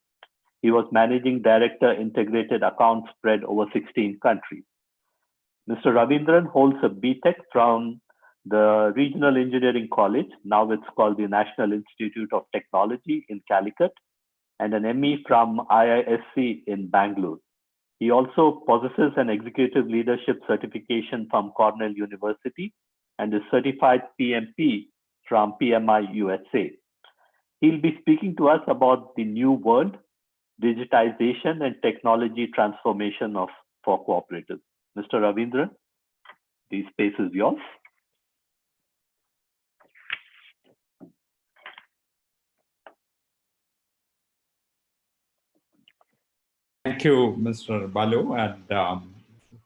He was Managing Director, Integrated Accounts spread over 16 countries. Mr. Ravindran holds a BTech from the Regional Engineering College, now it's called the National Institute of Technology in Calicut, and an ME from IISc in Bangalore. He also possesses an executive leadership certification from Cornell University and is certified PMP from PMI USA. He'll be speaking to us about the new world, digitization and technology transformation for cooperatives. Mr. Ravindran, the space is yours. Thank you, Mr. Balu, and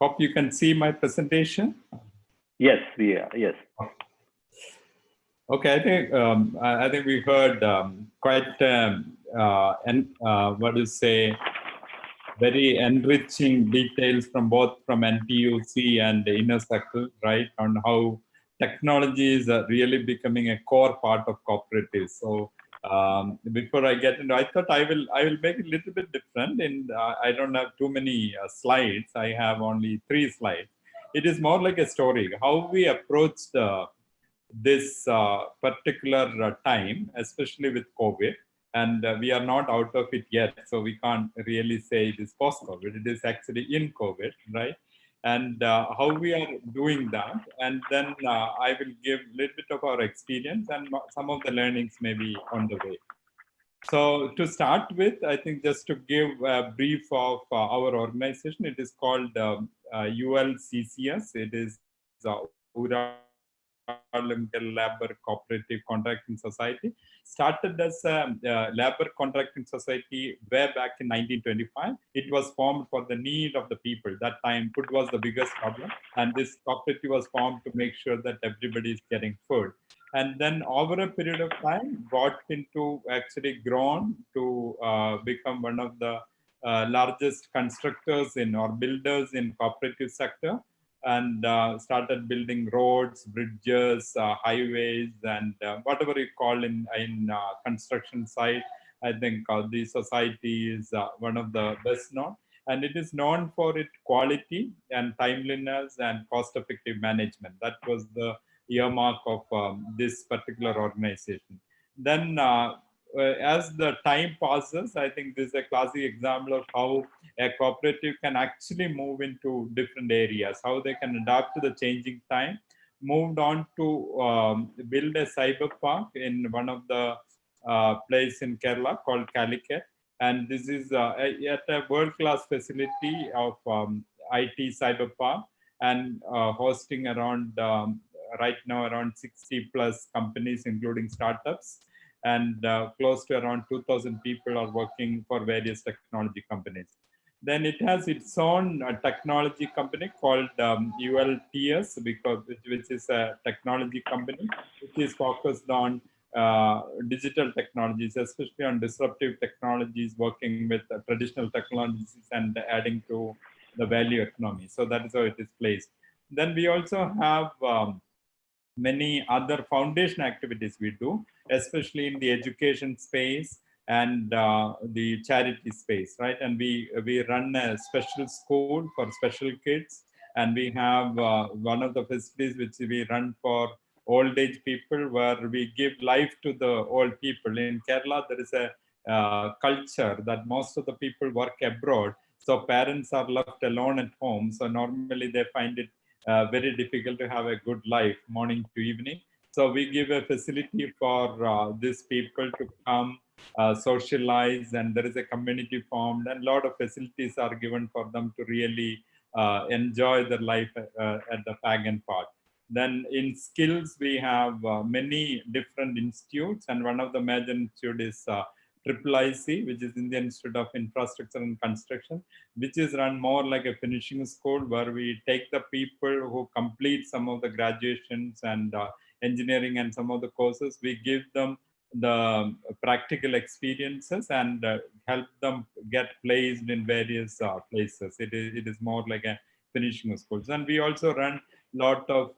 hope you can see my presentation. Yes, we are. Yes. Okay, I think we heard quite very enriching details from both from NTUC and the inner circle, right, on how technology is really becoming a core part of cooperatives. So before I get into, I thought I will make it a little bit different. And I don't have too many slides. I have only 3 slides. It is more like a story how we approached this particular time, especially with COVID. And we are not out of it yet, so we can't really say it is post-COVID. It is actually in COVID, right? And how we are doing that. And then I will give a little bit of our experience and some of the learnings maybe on the way. So to start with, I think just to give a brief of our organization, it is called ULCCS. It is Labor Cooperative Contracting Society. Started as a labor contracting society way back in 1925. It was formed for the need of the people. That time, food was the biggest problem, and this cooperative was formed to make sure that everybody is getting food. And then over a period of time, got into actually grown to become one of the largest constructors or builders in cooperative sector. And started building roads, bridges, highways, and whatever you call in construction site. I think the society is one of the best known. and it is known for its quality and timeliness and cost-effective management. That was the earmark of this particular organization. Then as the time passes, I think this is a classic example of how a cooperative can actually move into different areas, how they can adapt to the changing time. Moved on to build a cyber park in one of the place in Kerala called Calicut. And this is at a world-class facility of IT cyber park, and hosting around right now around 60 plus companies, including startups, and close to around 2,000 people are working for various technology companies. Then it has its own technology company called ULTS, which is a technology company which is focused on digital technologies, especially on disruptive technologies, working with traditional technologies and adding to the value economy. So that is how it is placed. Then we also have many other foundation activities we do, especially in the education space and the charity space, right? And we run a special school for special kids, and we have one of the facilities which we run for old age people, where we give life to the old people. In Kerala, there is a culture that most of the people work abroad, so parents are left alone at home. So normally they find it very difficult to have a good life morning to evening. So we give a facility for these people to come, socialize, and there is a community formed, and a lot of facilities are given for them to really enjoy their life at the pagan part. Then in skills, we have many different institutes, and one of the major institutes is IIIC, which is Indian Institute of Infrastructure and Construction, which is run more like a finishing school, where we take the people who complete some of the graduations and engineering and some of the courses. We give them the practical experiences and help them get placed in various places. It is more like a finishing schools. And we also run lot of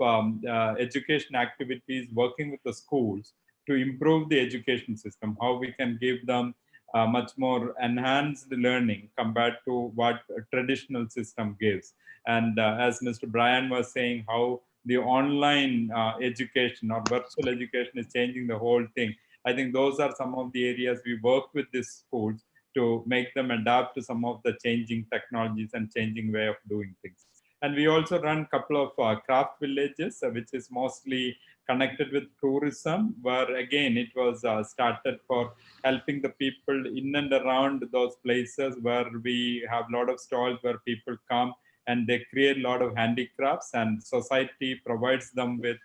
education activities working with the schools to improve the education system, how we can give them much more enhanced learning compared to what a traditional system gives. And as Mr. Brian was saying, how the online education or virtual education is changing the whole thing. I think those are some of the areas we work with these schools to make them adapt to some of the changing technologies and changing way of doing things. And we also run a couple of craft villages, which is mostly connected with tourism, where again it was started for helping the people in and around those places, where we have a lot of stalls where people come and they create a lot of handicrafts, and society provides them with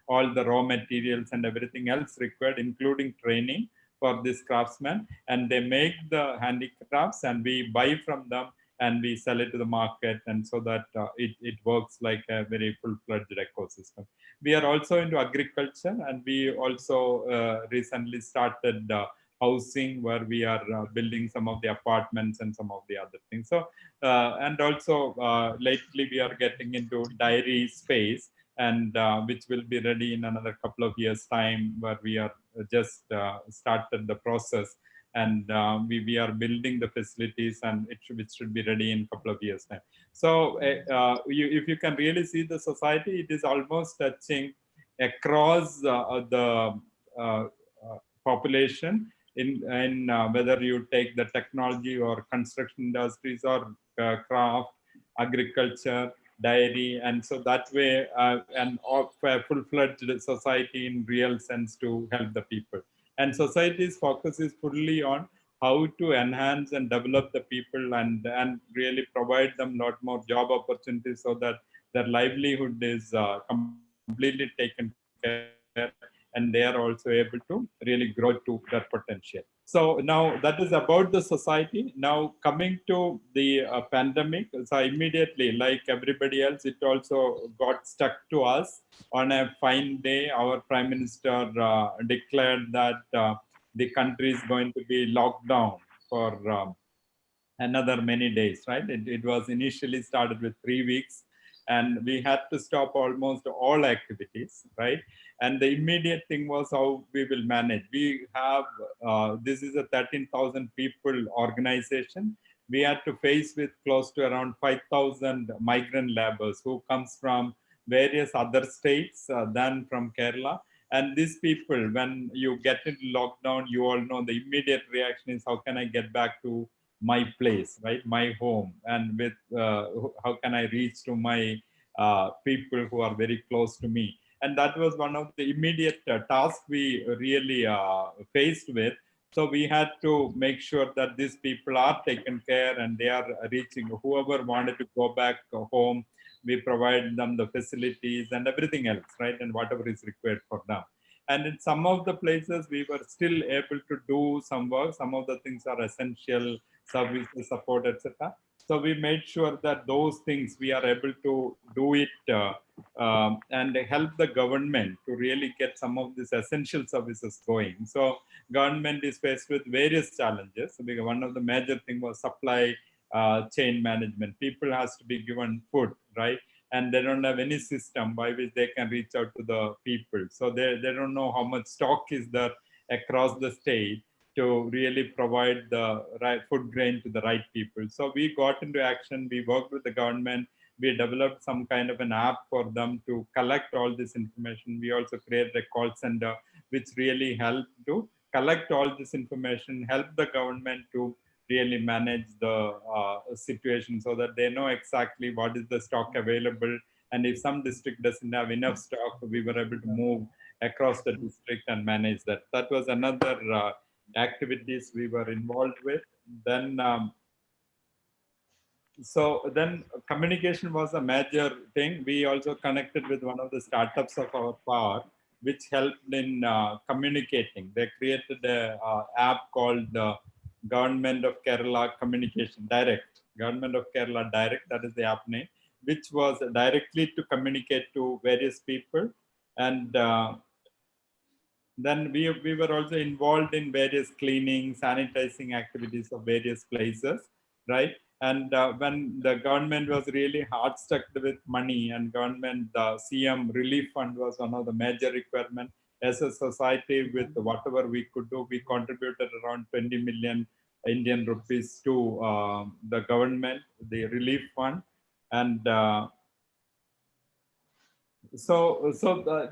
all the raw materials and everything else required, including training for this craftsmen, and they make the handicrafts and we buy from them and we sell it to the market, and so that it works like a very full-fledged ecosystem. We are also into agriculture, and we also recently started housing, where we are building some of the apartments and some of the other things. So, and also lately we are getting into dairy space, and which will be ready in another couple of years' time, where we are just started the process, and we are building the facilities, and it should be ready in a couple of years' time. So if you can really see the society, it is almost touching across the population in whether you take the technology or construction industries or craft, agriculture, dairy, and so that way and of a full-fledged society in real sense to help the people. And society's focus is fully on how to enhance and develop the people and really provide them a lot more job opportunities, so that their livelihood is completely taken care, and they are also able to really grow to their potential. So now that is about the society. Now coming to the pandemic, so immediately, like everybody else, it also got stuck to us. On a fine day, our Prime Minister declared that the country is going to be locked down for another many days, right? It was initially started with 3 weeks, and we had to stop almost all activities, right? And the immediate thing was how we will manage. We have, this is a 13,000 people organization. we had to face with close to around 5,000 migrant laborers who comes from various other states than from Kerala. And these people, when you get into lockdown, you all know the immediate reaction is, how can I get back to my place, right, my home, and with how can I reach to my people who are very close to me. And that was one of the immediate tasks we really faced with. So we had to make sure that these people are taken care and they are reaching, whoever wanted to go back home, we provide them the facilities and everything else, right? And whatever is required for them. And in some of the places, we were still able to do some work. Some of the things are essential, services, support, etc. So we made sure that those things we are able to do it and help the government to really get some of these essential services going. So government is faced with various challenges. Because one of the major thing was supply chain management. People has to be given food, right? And they don't have any system by which they can reach out to the people. So they don't know how much stock is there across the state to really provide the right food grain to the right people. So we got into action, we worked with the government, we developed some kind of an app for them to collect all this information. We also created a call center, which really helped to collect all this information, help the government to really manage the situation so that they know exactly what is the stock available. And if some district doesn't have enough stock, we were able to move across the district and manage that. That was another activities we were involved with. Then then communication was a major thing. We also connected with one of the startups of our part, which helped in communicating. They created a app called Government of Kerala Communication Direct. Government of Kerala Direct, that is the app name, which was directly to communicate to various people. And then we were also involved in various cleaning, sanitizing activities of various places, right? And when the government was really hard stuck with money, and government, the CM relief fund was one of the major requirements. As a society, with whatever we could do, we contributed around 20 million Indian rupees to the government, the relief fund. And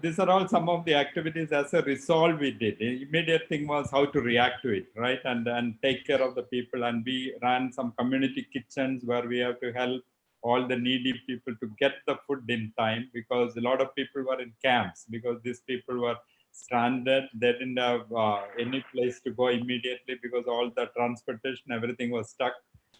these are all some of the activities as a resolve we did. The immediate thing was how to react to it, right? And take care of the people. And we ran some community kitchens where we have to help all the needy people to get the food in time, because a lot of people were in camps because these people were stranded. They didn't have any place to go immediately because all the transportation, everything was stuck.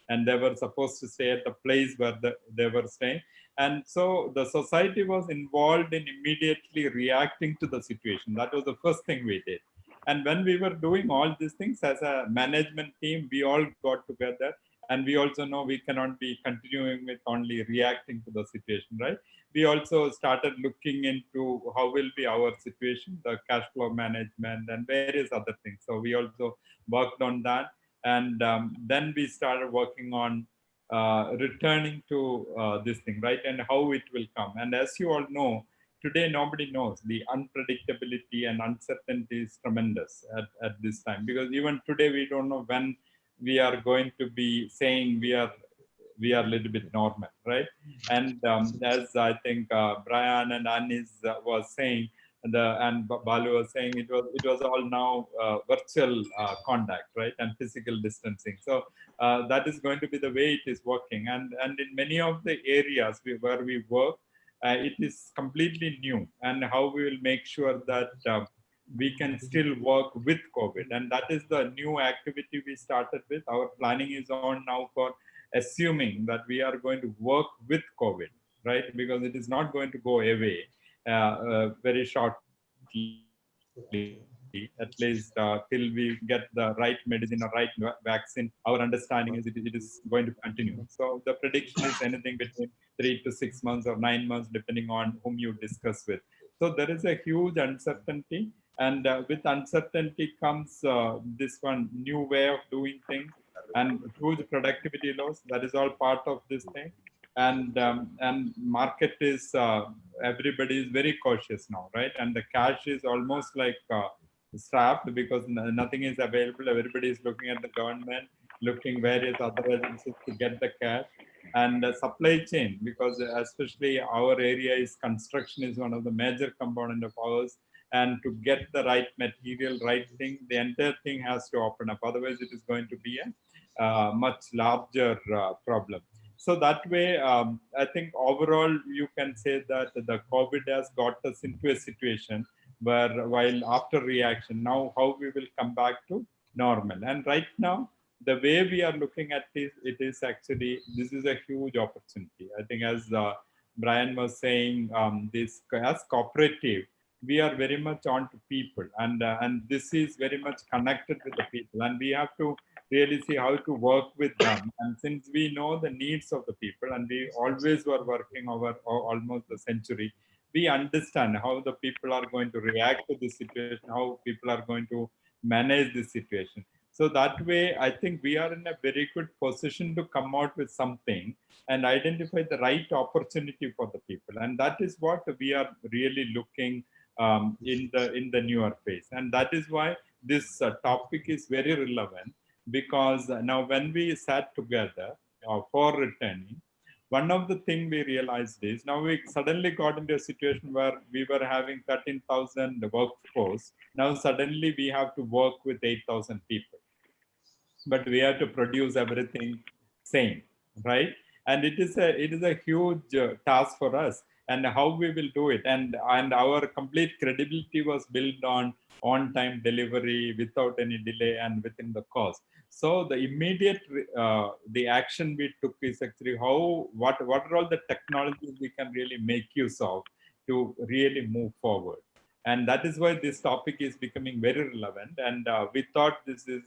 And they were supposed to stay at the place where they were staying. And so the society was involved in immediately reacting to the situation. That was the first thing we did. And when we were doing all these things as a management team, we all got together. And we also know we cannot be continuing with only reacting to the situation, right? We also started looking into how will be our situation, the cash flow management and various other things. So we also worked on that. And then we started working on returning to this thing, right? And how it will come. And as you all know, today nobody knows. The unpredictability and uncertainty is tremendous at this time, because even today we don't know when we are going to be saying we are a little bit normal, right? And as I think Brian and Anis was saying, and Balu was saying, it was all now virtual contact, right, and physical distancing. So that is going to be the way it is working. And in many of the areas where we work, it is completely new. And how we will make sure that we can still work with COVID. And that is the new activity we started with. Our planning is on now for assuming that we are going to work with COVID, right? Because it is not going to go away very shortly, at least till we get the right medicine or right vaccine. Our understanding is it is going to continue. So the prediction is anything between 3 to 6 months or 9 months, depending on whom you discuss with. So there is a huge uncertainty. And with uncertainty comes this one new way of doing things and huge productivity loss. That is all part of this thing. And market is, everybody is very cautious now, right? And the cash is almost like strapped because nothing is available. Everybody is looking at the government. looking various other agencies to get the cash, and supply chain, because especially our area is construction is one of the major component of ours, and to get the right material, right thing, the entire thing has to open up. Otherwise, it is going to be a much larger problem. So that way, I think overall you can say that the COVID has got us into a situation where, while after reaction, now how we will come back to normal. And right now, the way we are looking at this, it is actually, this is a huge opportunity. I think as Brian was saying, this as cooperative, we are very much on to people, and this is very much connected with the people, and we have to really see how to work with them. And since we know the needs of the people, and we always were working over almost a century, we understand how the people are going to react to this situation, how people are going to manage this situation. So that way, I think we are in a very good position to come out with something and identify the right opportunity for the people. And that is what we are really looking in the newer phase. And that is why this topic is very relevant, because now when we sat together for returning, one of the things we realized is now we suddenly got into a situation where we were having 13,000 workforce. Now suddenly we have to work with 8,000 people, but we have to produce everything same, right? And it is a huge task for us, and how we will do it. And our complete credibility was built on time delivery without any delay and within the cost. So the immediate the action we took is actually what are all the technologies we can really make use of to really move forward. And that is why this topic is becoming very relevant. And we thought this is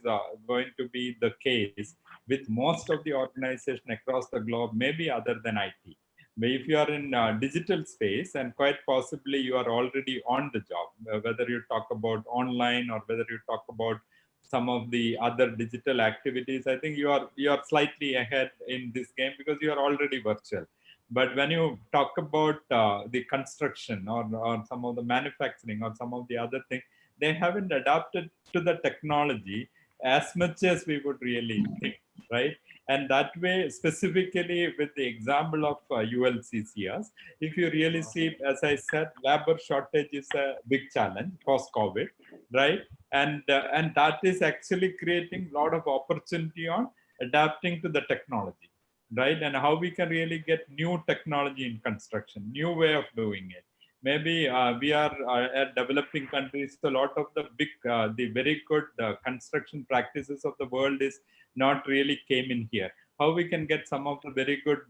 going to be the case with most of the organization across the globe, maybe other than IT. But if you are in digital space, and quite possibly you are already on the job, whether you talk about online or whether you talk about some of the other digital activities, I think you are slightly ahead in this game because you are already virtual. But when you talk about the construction, or some of the manufacturing, or some of the other things, they haven't adapted to the technology as much as we would really think, right? And that way, specifically with the example of ULCCS, if you really see, as I said, labor shortage is a big challenge post-COVID, right? And that is actually creating a lot of opportunity on adapting to the technology, right? And how we can really get new technology in construction, new way of doing it. Maybe we are at developing countries, so a lot of the the very good construction practices of the world is not really came in here. How we can get some of the very good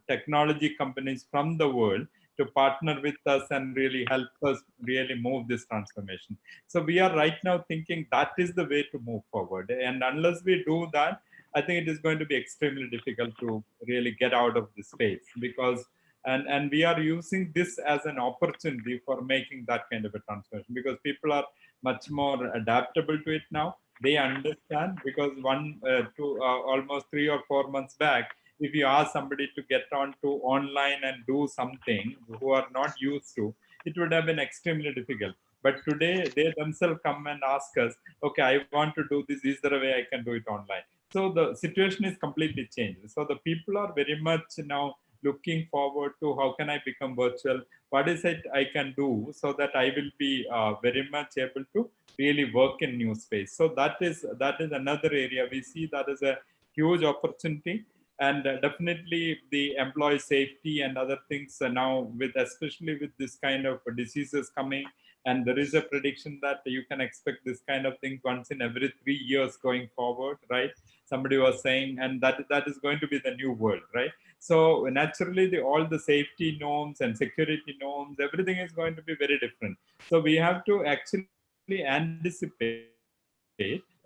technology companies from the world to partner with us and really help us really move this transformation. So we are right now thinking that is the way to move forward. And unless we do that, I think it is going to be extremely difficult to really get out of this space, because and we are using this as an opportunity for making that kind of a transformation, because people are much more adaptable to it now. They understand, because almost 3 or 4 months back, if you ask somebody to get on to online and do something who are not used to, it would have been extremely difficult. But today they themselves come and ask us, okay, I want to do this, is there a way I can do it online? So the situation is completely changed. So the people are very much now looking forward to how can I become virtual? What is it I can do so that I will be very much able to really work in new space? So that is another area we see that is a huge opportunity. And definitely the employee safety and other things now, with especially with this kind of diseases coming, and there is a prediction that you can expect this kind of thing once in every 3 years going forward, right? Somebody was saying, and that is going to be the new world, right? So naturally, all the safety norms and security norms, everything is going to be very different. So we have to actually anticipate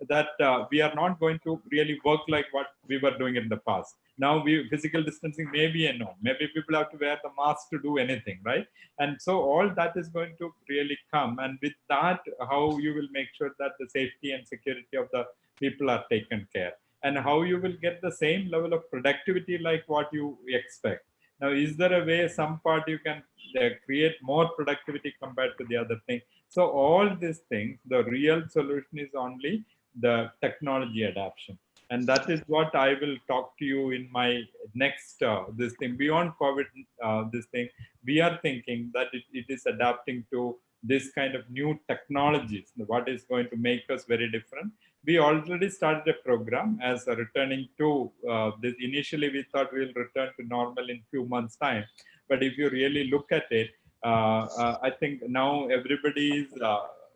that we are not going to really work like what we were doing in the past. Now, physical distancing may be a norm. Maybe people have to wear the mask to do anything, right? And so all that is going to really come. And with that, how you will make sure that the safety and security of the people are taken care, and how you will get the same level of productivity like what you expect. Now, is there a way some part you can create more productivity compared to the other thing? So all these things, the real solution is only the technology adoption. And that is what I will talk to you in my next this thing. Beyond COVID, this thing, we are thinking that it is adapting to this kind of new technologies, what is going to make us very different. We already started a program as a returning to this. Initially, we thought we'll return to normal in few months' time. But if you really look at it, I think now everybody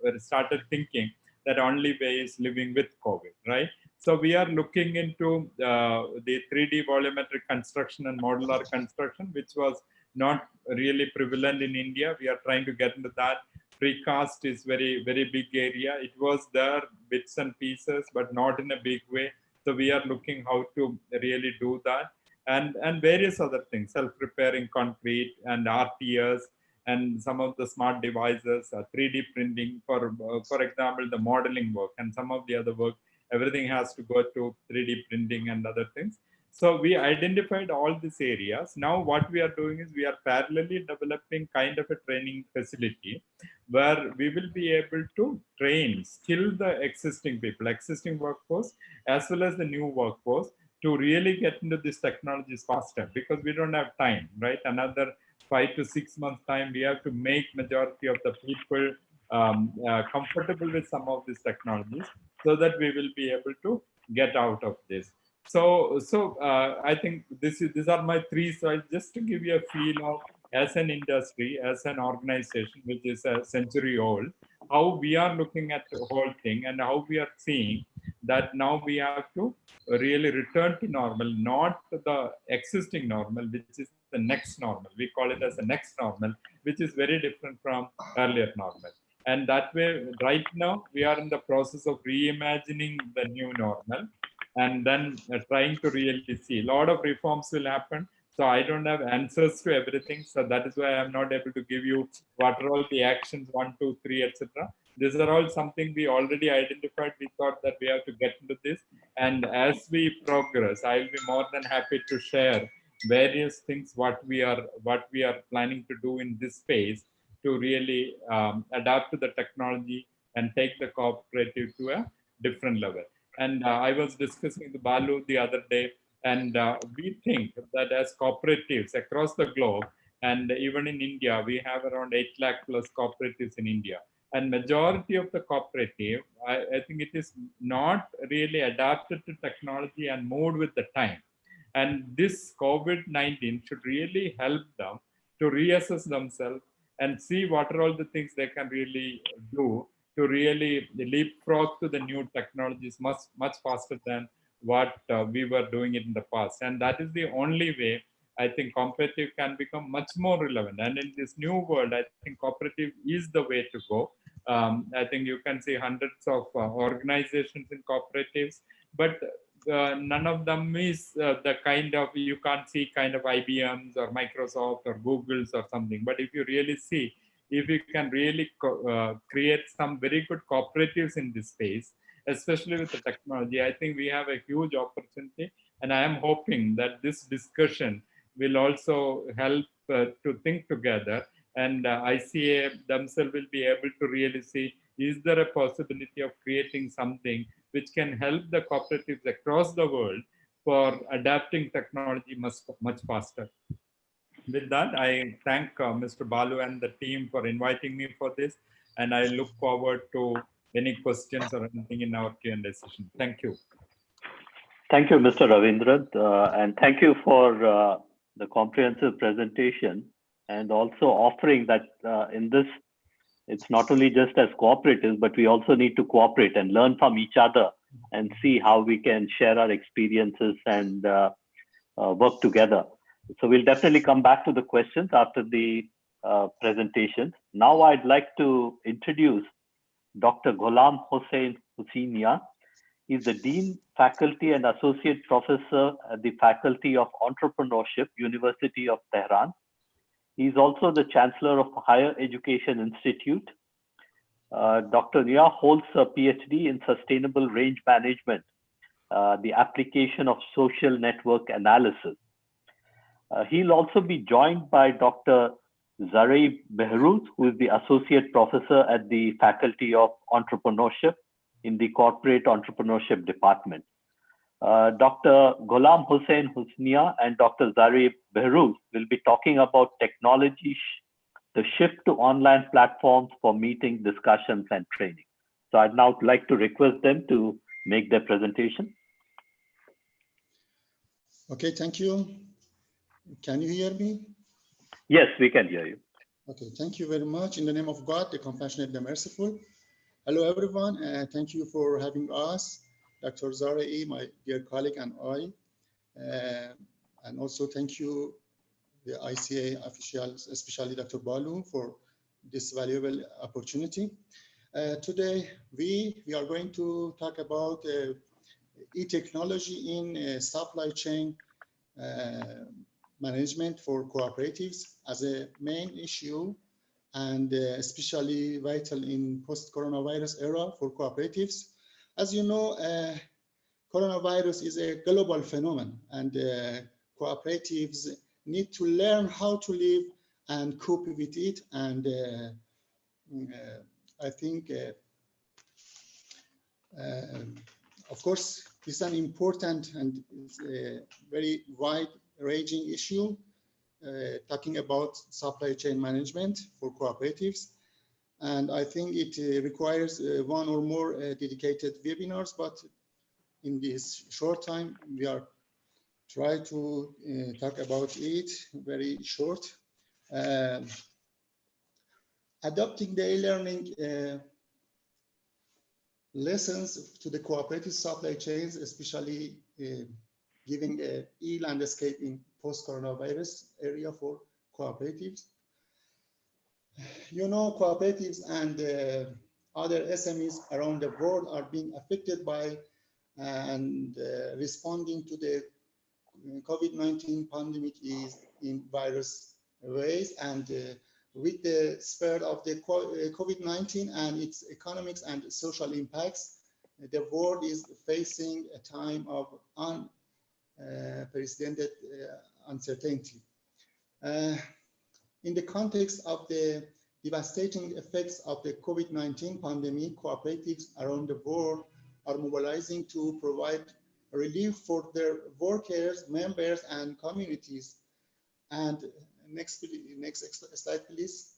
is started thinking that only way is living with COVID, right? So we are looking into the 3D volumetric construction and modular construction, which was not really prevalent in India. We are trying to get into that. Precast is very, very big area. It was there, bits and pieces, but not in a big way. So we are looking how to really do that. And various other things, self-repairing concrete and RTS, and some of the smart devices, 3D printing, for example, the modeling work and some of the other work, everything has to go to 3D printing and other things. So we identified all these areas. Now what we are doing is we are parallelly developing kind of a training facility where we will be able to train, skill the existing people, existing workforce, as well as the new workforce to really get into these technologies faster, because we don't have time, right? Another 5 to 6 months time, we have to make majority of the people comfortable with some of these technologies so that we will be able to get out of this. So I think these are my 3 slides just to give you a feel of, as an industry, as an organization which is a century old, how we are looking at the whole thing and how we are seeing that now we have to really return to normal, not the existing normal, which is the next normal. We call it as the next normal, which is very different from earlier normal. And that way, right now, we are in the process of reimagining the new normal and then trying to really see. A lot of reforms will happen. So I don't have answers to everything. So that is why I'm not able to give you what are all the actions, 1, 2, 3, etc. These are all something we already identified. We thought that we have to get into this. And as we progress, I'll be more than happy to share various things what we are planning to do in this space to really adapt to the technology and take the cooperative to a different level. And I was discussing with Balu the other day, and we think that as cooperatives across the globe, and even in India, we have around 8 lakh plus cooperatives in India. And majority of the cooperative, I think it is not really adapted to technology and moved with the time. And this COVID-19 should really help them to reassess themselves and see what are all the things they can really do to really leapfrog to the new technologies much faster than what we were doing it in the past. And that is the only way I think cooperative can become much more relevant. And in this new world, I think cooperative is the way to go. I think you can see hundreds of organizations in cooperatives, but none of them is the kind of, you can't see kind of IBMs or Microsoft or Googles or something. But if you really see, if you can really create some very good cooperatives in this space, especially with the technology, I think we have a huge opportunity. And I am hoping that this discussion will also help to think together, and ICA themselves will be able to really see, is there a possibility of creating something which can help the cooperatives across the world for adapting technology much faster. With that, I thank Mr. Balu and the team for inviting me for this, and I look forward to any questions or anything in our Q&A session. Thank you. Thank you, Mr. Ravindran, and thank you for the comprehensive presentation, and also offering that in this, it's not only just as cooperatives, but we also need to cooperate and learn from each other and see how we can share our experiences and work together. So we'll definitely come back to the questions after the presentation. Now I'd like to introduce Dr. Ghulam Hossain Husinia. He's the Dean, Faculty and Associate Professor at the Faculty of Entrepreneurship, University of Tehran. He's also the Chancellor of Higher Education Institute. Dr. Nia holds a PhD in Sustainable Range Management, the application of social network analysis. He'll also be joined by Dr. Zareeb Behrooz, who is the Associate Professor at the Faculty of Entrepreneurship in the Corporate Entrepreneurship Department. Dr. Ghulam Hussain Husnia and Dr. Zari Behruz will be talking about technology, the shift to online platforms for meeting, discussions, and training. So I'd now like to request them to make their presentation. Okay, thank you. Can you hear me? Yes, we can hear you. Okay, thank you very much. In the name of God, the compassionate, the merciful. Hello, everyone. Thank you for having us, Dr. Zara'i, my dear colleague, and I. And also thank you, the ICA officials, especially Dr. Balu, for this valuable opportunity. Today, we are going to talk about e-technology in supply chain management for cooperatives as a main issue, and especially vital in post-coronavirus era for cooperatives. As you know, coronavirus is a global phenomenon, and cooperatives need to learn how to live and cope with it. And I think, of course, this is an important and very wide-ranging issue, talking about supply chain management for cooperatives. And I think it requires one or more dedicated webinars, but in this short time, we are trying to talk about it very short. Adopting the e-learning lessons to the cooperative supply chains, especially giving an e-landscape in post-coronavirus area for cooperatives. You know, cooperatives and other SMEs around the world are being affected by and responding to the COVID-19 pandemic is in various ways. And with the spread of the COVID-19 and its economics and social impacts, the world is facing a time of unprecedented uncertainty. In the context of the devastating effects of the COVID-19 pandemic, cooperatives around the world are mobilizing to provide relief for their workers, members, and communities. And next slide, please.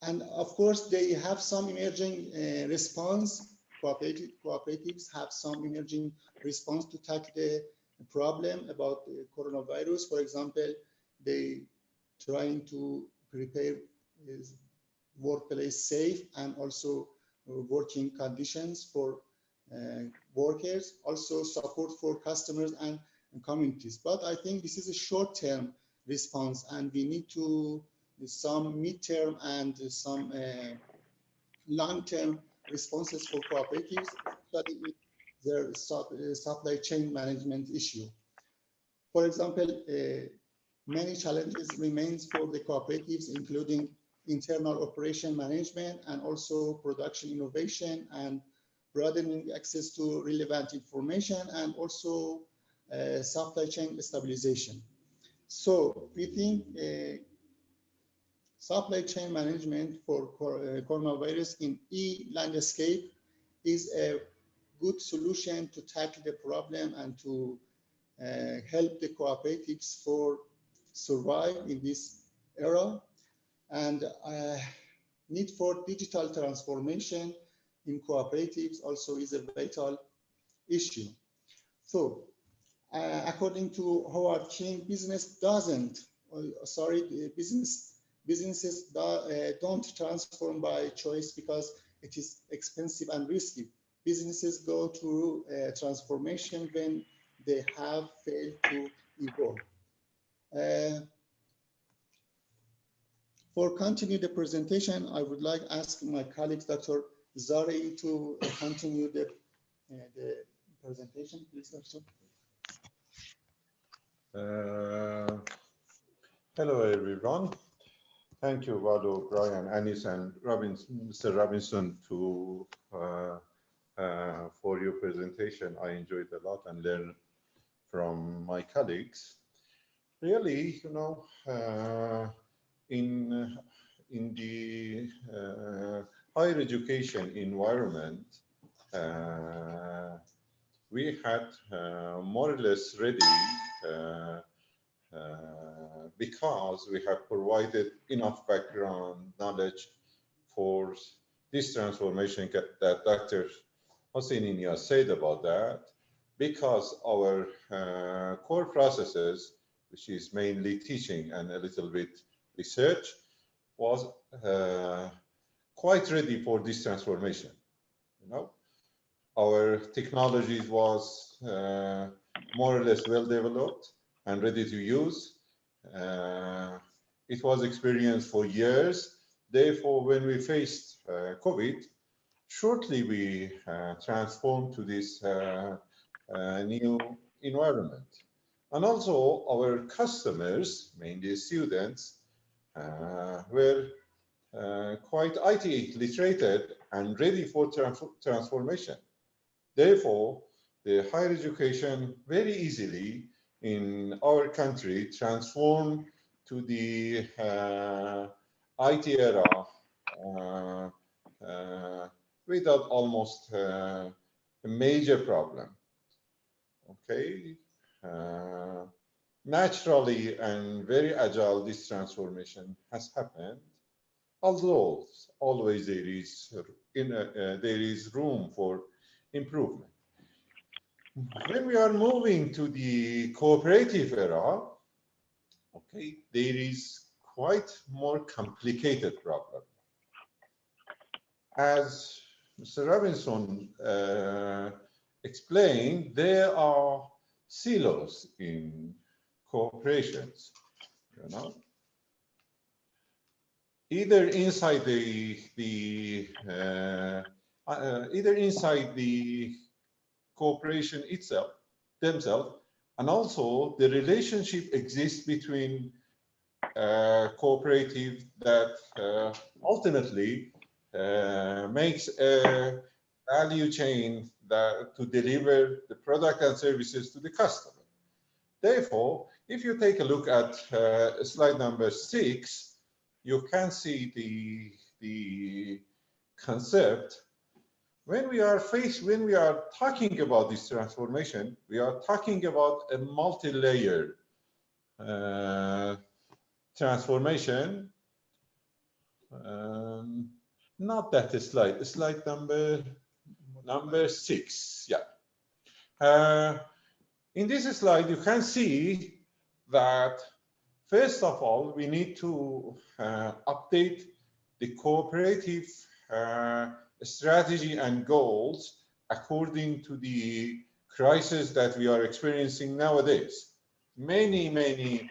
And of course, they have some emerging response. Cooperatives have some emerging response to tackle the problem about the coronavirus. For example, they trying to prepare workplace safe and also working conditions for workers, also support for customers and communities. But I think this is a short-term response, and we need to some mid-term and some long-term responses for cooperatives, especially their supply chain management issue. For example, many challenges remains for the cooperatives, including internal operation management and also production innovation and broadening access to relevant information and also supply chain stabilization. So we think supply chain management for coronavirus in e-landscape is a good solution to tackle the problem and to help the cooperatives for survive in this era. And need for digital transformation in cooperatives also is a vital issue. So according to Howard King, businesses don't transform by choice because it is expensive and risky. Businesses go through transformation when they have failed to evolve. For continue the presentation, I would like to ask my colleague, Dr. Zari, to continue the presentation, please, Dr. Hello, everyone. Thank you, Vado, Brian, Anis, and Mr. Robinson for your presentation. I enjoyed a lot and learned from my colleagues. Really, you know, in the higher education environment, we had more or less ready because we have provided enough background knowledge for this transformation that Dr. Hosseini Niaz said about that, because our core processes, which is mainly teaching and a little bit research, was quite ready for this transformation. You know, our technology was more or less well developed and ready to use. It was experienced for years. Therefore, when we faced COVID, shortly we transformed to this new environment. And also our customers, mainly students, were quite IT literate and ready for transformation. Therefore, the higher education very easily in our country transformed to the IT era without almost a major problem. Okay, naturally and very agile, this transformation has happened. Although always there is room for improvement. When we are moving to the cooperative era, okay, there is quite more complicated problem. As Mr. Robinson explained, there are silos in cooperations, you know. Either inside either inside the cooperation itself, themselves, and also the relationship exists between cooperative that ultimately makes a value chain that to deliver the product and services to the customer. Therefore, if you take a look at slide number 6, you can see the concept. When we are talking about this transformation, we are talking about a multi-layer transformation. Not that slide number 6. Yeah. In this slide, you can see that first of all, we need to update the cooperative strategy and goals according to the crisis that we are experiencing nowadays. Many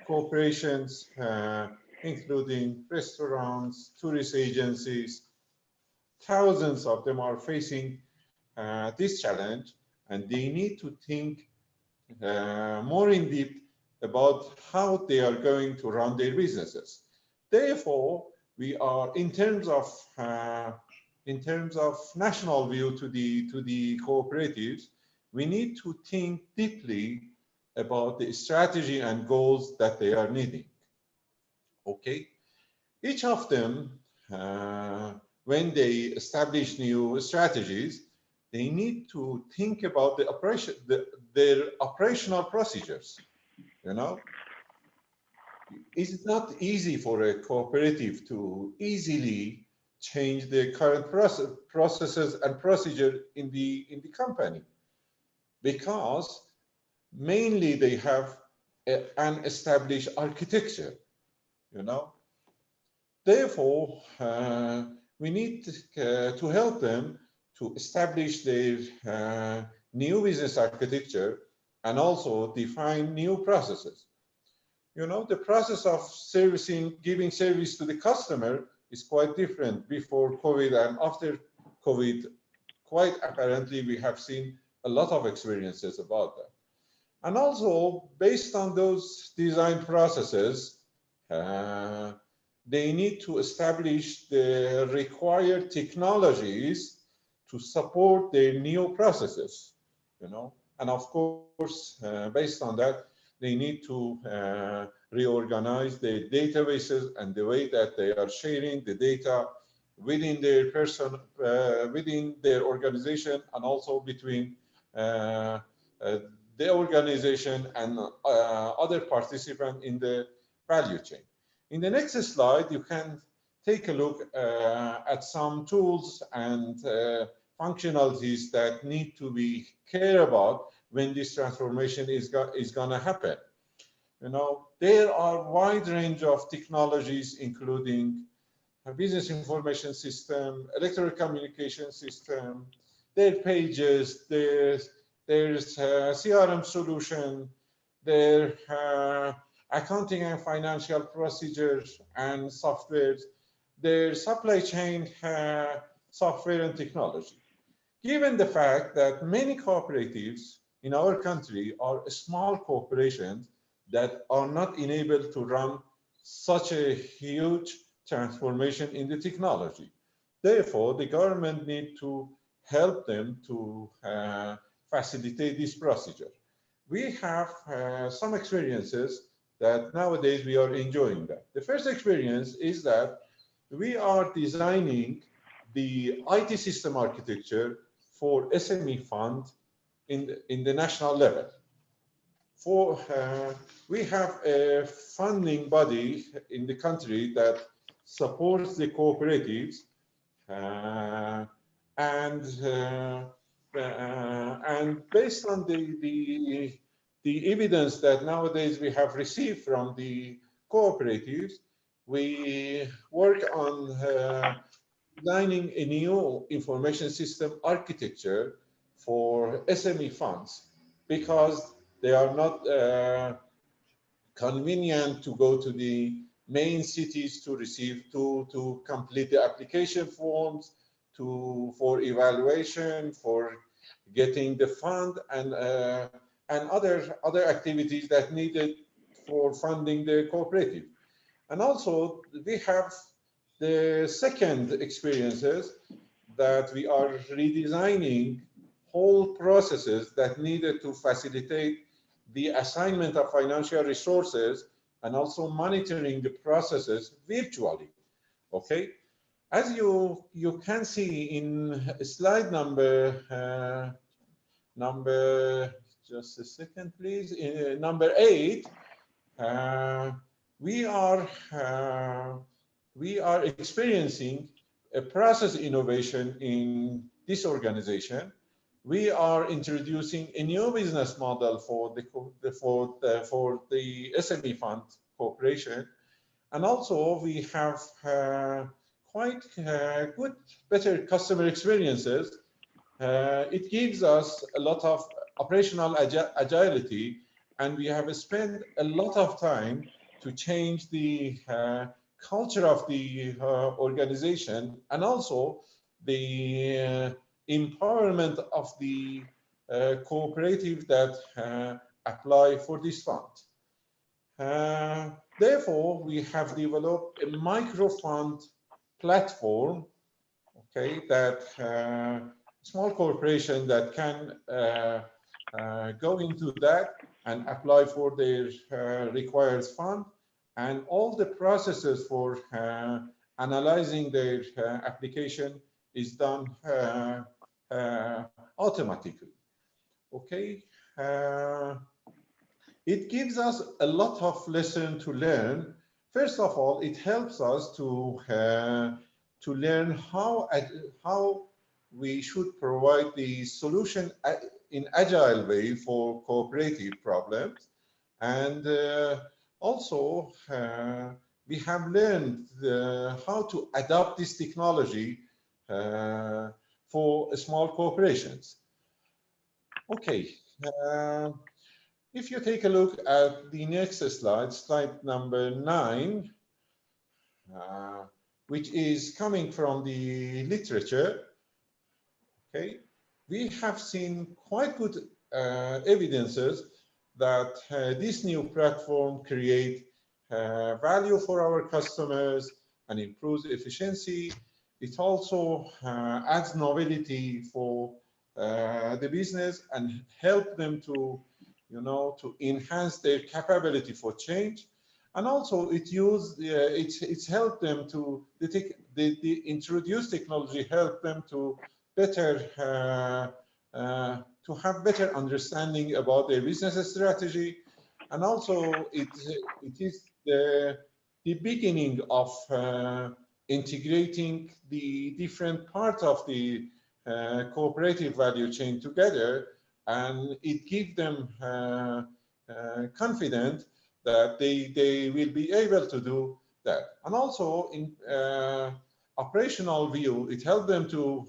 corporations, including restaurants, tourist agencies, thousands of them are facing this challenge, and they need to think more in depth about how they are going to run their businesses. Therefore, we are in terms of national view to the cooperatives, we need to think deeply about the strategy and goals that they are needing. Okay, each of them, when they establish new strategies, they need to think about their operational procedures. You know, it's not easy for a cooperative to easily change the current processes and procedure in the company, because mainly they have an established architecture. You know, therefore we need to help them to establish their new business architecture and also define new processes. You know, the process of giving service to the customer is quite different before COVID and after COVID. Quite apparently, we have seen a lot of experiences about that. And also, based on those design processes, they need to establish the required technologies to support their new processes, you know. And of course, based on that, they need to reorganize their databases and the way that they are sharing the data within their person, within their organization, and also between the organization and other participants in the value chain. In the next slide, you can take a look at some tools and functionalities that need to be cared about when this transformation is going to happen. You know, there are a wide range of technologies, including a business information system, electronic communication system, their pages, there's CRM solution, their accounting and financial procedures and softwares, their supply chain software and technology. Given the fact that many cooperatives in our country are small corporations that are not enabled to run such a huge transformation in the technology. Therefore, the government needs to help them to facilitate this procedure. We have some experiences that nowadays we are enjoying that. The first experience is that we are designing the IT system architecture for SME fund in the national level. We have a funding body in the country that supports the cooperatives and based on the evidence that nowadays we have received from the cooperatives, we work on designing a new information system architecture for SME funds, because they are not convenient to go to the main cities to receive, to complete the application forms, for evaluation, for getting the fund, and other activities that needed for funding the cooperative. And also we have the second experiences that we are redesigning whole processes that needed to facilitate the assignment of financial resources and also monitoring the processes virtually. Okay, as you can see in slide number just a second please, number 8, we are experiencing a process innovation in this organization. We are introducing a new business model for the SME fund corporation, and also we have quite good, better customer experiences. It gives us a lot of operational agility, and we have spent a lot of time to change the culture of the organization, and also the empowerment of the cooperative that apply for this fund. Therefore, we have developed a micro fund platform, okay, that small corporation that can go into that and apply for their required fund, and all the processes for analyzing their application is done automatically. Okay, it gives us a lot of lesson to learn. First of all, it helps us to learn how we should provide the solution in agile way for cooperative problems, and also we have learned how to adopt this technology for small corporations. Okay, if you take a look at the next slide, slide number 9, which is coming from the literature, okay, we have seen quite good evidences that this new platform creates value for our customers and improves efficiency. It also adds novelty for the business and help them to, to enhance their capability for change. And also it's helped them to the introduced technology helped them to better to have better understanding about their business strategy. And also it is the beginning of integrating the different parts of the cooperative value chain together, and it gives them confidence that they will be able to do that. And also in operational view, it helped them to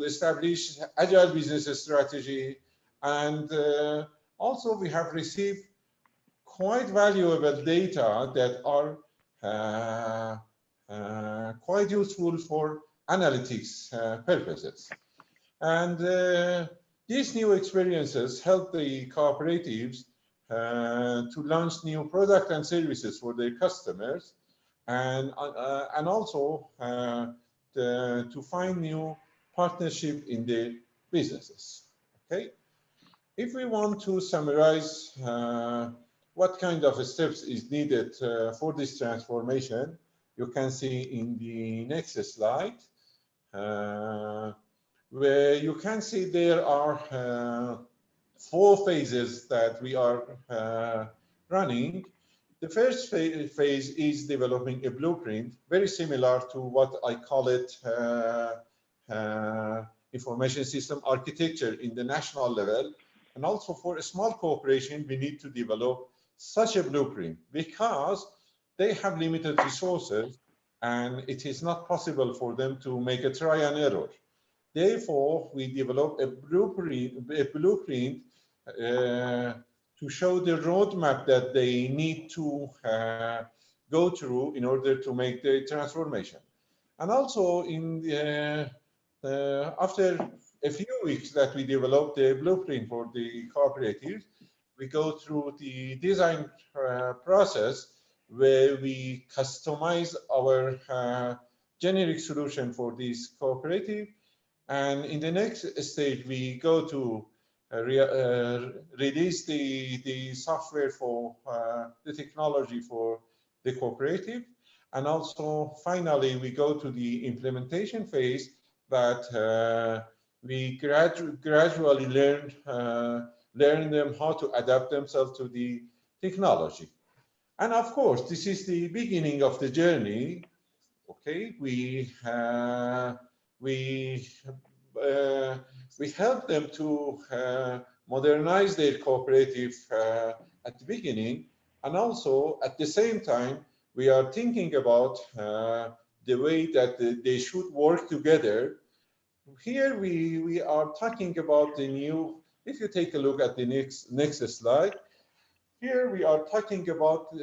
establish agile business strategy. And also we have received quite valuable data that are quite useful for analytics purposes. And these new experiences help the cooperatives to launch new products and services for their customers, and also to find new partnership in their businesses. Okay, if we want to summarize what kind of steps is needed for this transformation, you can see in the next slide, where you can see there are 4 phases that we are running. The first phase is developing a blueprint, very similar to what I call it information system architecture in the national level. And also for a small corporation, we need to develop such a blueprint because they have limited resources and it is not possible for them to make a try and error. Therefore, we develop a blueprint to show the roadmap that they need to go through in order to make the transformation. And also, in after a few weeks that we develop the blueprint for the cooperatives, we go through the design process where we customize our generic solution for this cooperative. And in the next stage, we go to release the software for the technology for the cooperative. And also, finally, we go to the implementation phase that we gradually learn them how to adapt themselves to the technology. And of course, this is the beginning of the journey. Okay, we help them to modernize their cooperative at the beginning, and also at the same time we are thinking about the way that they should work together. Here we are talking about the new, if you take a look at the next slide, here we are talking about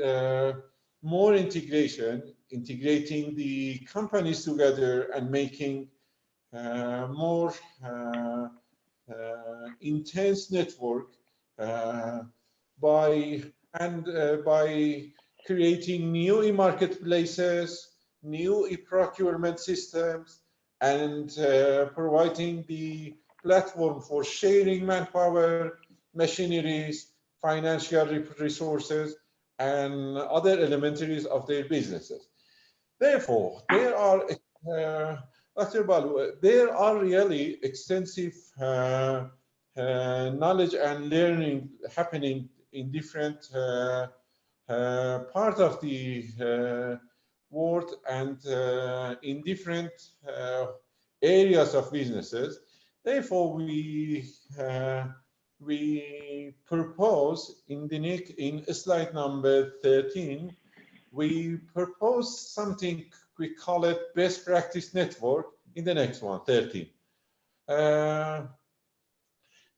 more integrating the companies together and making more intense network by creating new e-marketplaces, new e-procurement systems, and providing the platform for sharing manpower, machineries, financial resources, and other elementaries of their businesses. Therefore, there are Dr. Balu, there are really extensive knowledge and learning happening in different parts of the world and in different areas of businesses. Therefore, we propose in slide number 13, we propose something, we call it best practice network in the next one, 13.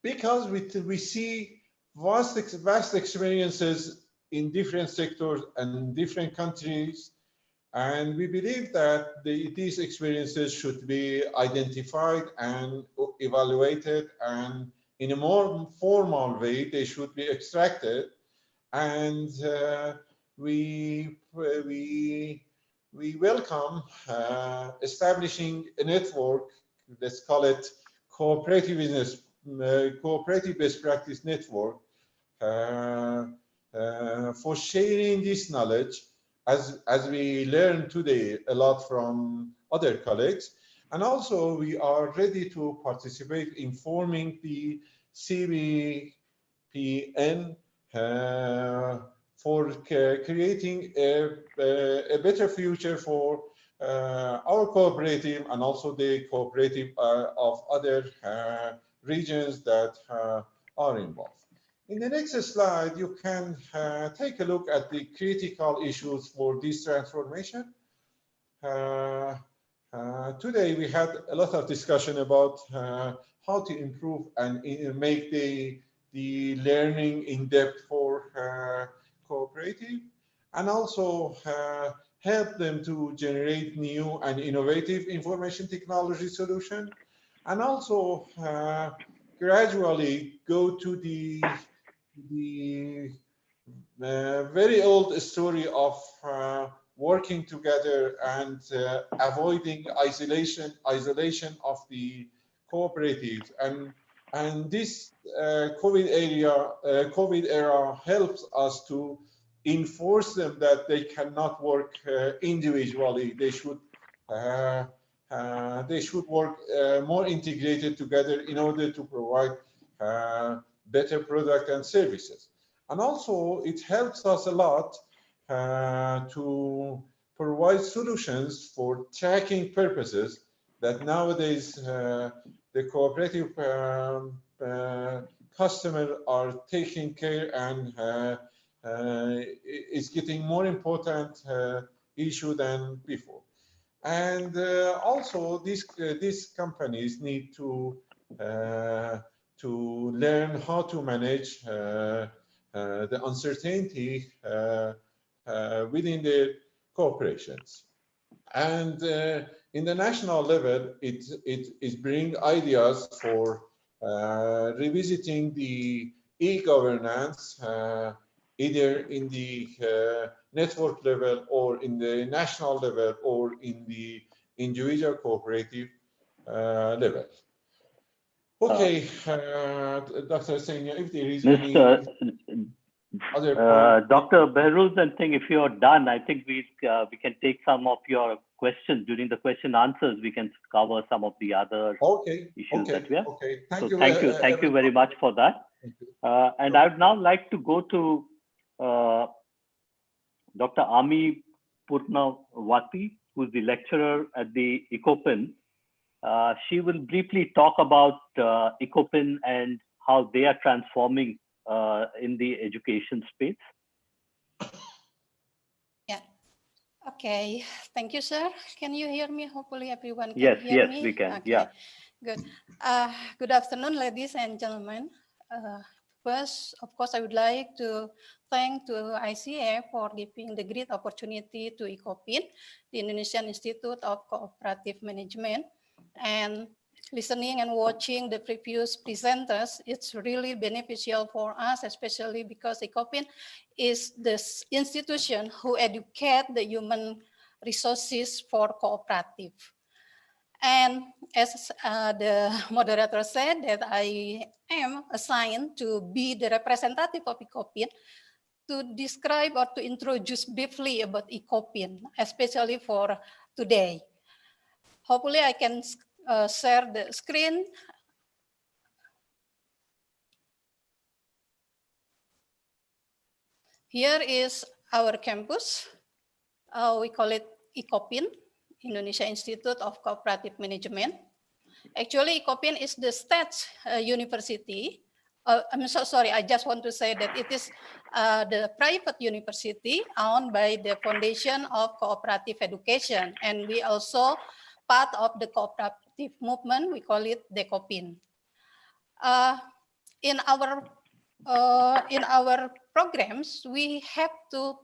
Because we see vast experiences in different sectors and different countries, and we believe that these experiences should be identified and evaluated, and in a more formal way, they should be extracted. And we welcome establishing a network, let's call it cooperative best practice network for sharing this knowledge, as we learned today a lot from other colleagues. And also we are ready to participate in forming the CBPN for creating a better future for our cooperative and also the cooperative of other regions that are involved. In the next slide, you can take a look at the critical issues for this transformation. Today, we had a lot of discussion about how to improve and make the learning in depth for cooperative, and also help them to generate new and innovative information technology solution, and also gradually go to the very old story of working together and avoiding isolation of the cooperatives, and this COVID era helps us to enforce them that they cannot work individually. They should work more integrated together in order to provide better product and services. And also it helps us a lot to provide solutions for tracking purposes that nowadays the cooperative customers are taking care, and it's getting more important issue than before. And also these companies need to learn how to manage the uncertainty within their corporations. And in the national level, it is bring ideas for revisiting the e-governance, either in the network level or in the national level or in the individual cooperative level. Okay, Dr. Senya, if there is any other point. Dr. Behruz, I think if you're done, I think we can take some of your questions during the question answers. We can cover some of the other issues that we have. Okay. Thank you very much for that. And I would now like to go to Dr. Ami Purnawati, who's the lecturer at the ECOPIN. She will briefly talk about ECOPIN and how they are transforming in the education space. Yeah. Okay. Thank you, sir. Can you hear me? Hopefully everyone can hear me. Yes, we can. Okay. Yeah. Good. Good afternoon, ladies and gentlemen. First, of course, I would like to thank to ICA for giving the great opportunity to ECOPIN, the Indonesian Institute of Cooperative Management, and listening and watching the previous presenters. It's really beneficial for us, especially because ECOPIN is the institution who educate the human resources for cooperative. And as the moderator said, that I am assigned to be the representative of ECOPIN to describe or to introduce briefly about ECOPIN, especially for today. Hopefully I can share the screen. Here is our campus. We call it ECOPIN, Indonesia Institute of Cooperative Management. Actually, ECOPIN is the state university. I'm so sorry, I just want to say that it is the private university owned by the Foundation of Cooperative Education. And we also part of the cooperative movement, we call it the ECOPIN. In our programs, we have to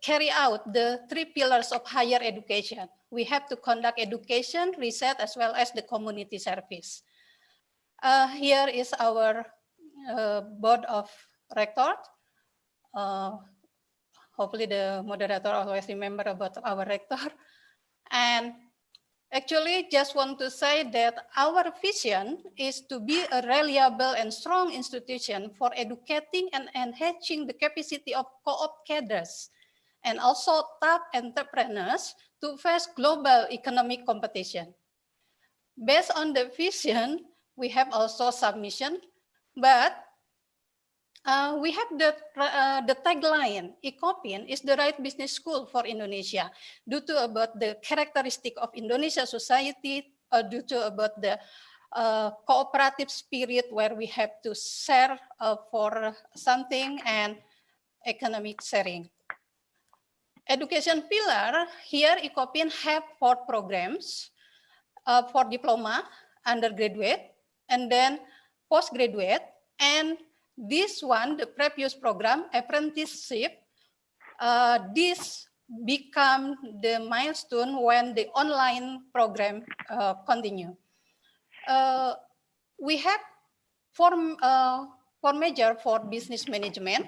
carry out the 3 pillars of higher education. We have to conduct education, research, as well as the community service. Here is our board of rectors. Hopefully the moderator always remember about our rector. And Actually, just want to say that our vision is to be a reliable and strong institution for educating and enhancing the capacity of co-op cadres and also top entrepreneurs to face global economic competition. Based on the vision, we have also submission, but we have the tagline, Ecopin is the right business school for Indonesia, due to about the characteristic of Indonesia society, due to about the cooperative spirit where we have to share for something and economic sharing. Education pillar, here Ecopin have 4 programs for diploma, undergraduate, and then postgraduate, and this one, the previous program, apprenticeship, this become the milestone when the online program continue. We have 4 major for business management,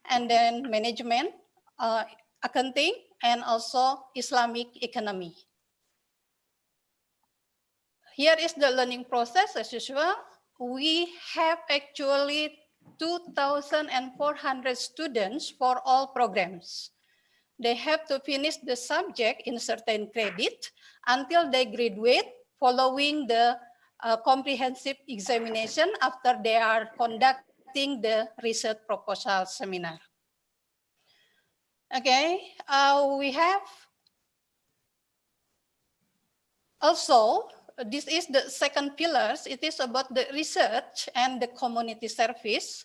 and then management, accounting, and also Islamic economy. Here is the learning process as usual. We have actually 2,400 students for all programs. They have to finish the subject in certain credit until they graduate following the comprehensive examination after they are conducting the research proposal seminar. Okay, we have also, this is the second pillars. It is about the research and the community service.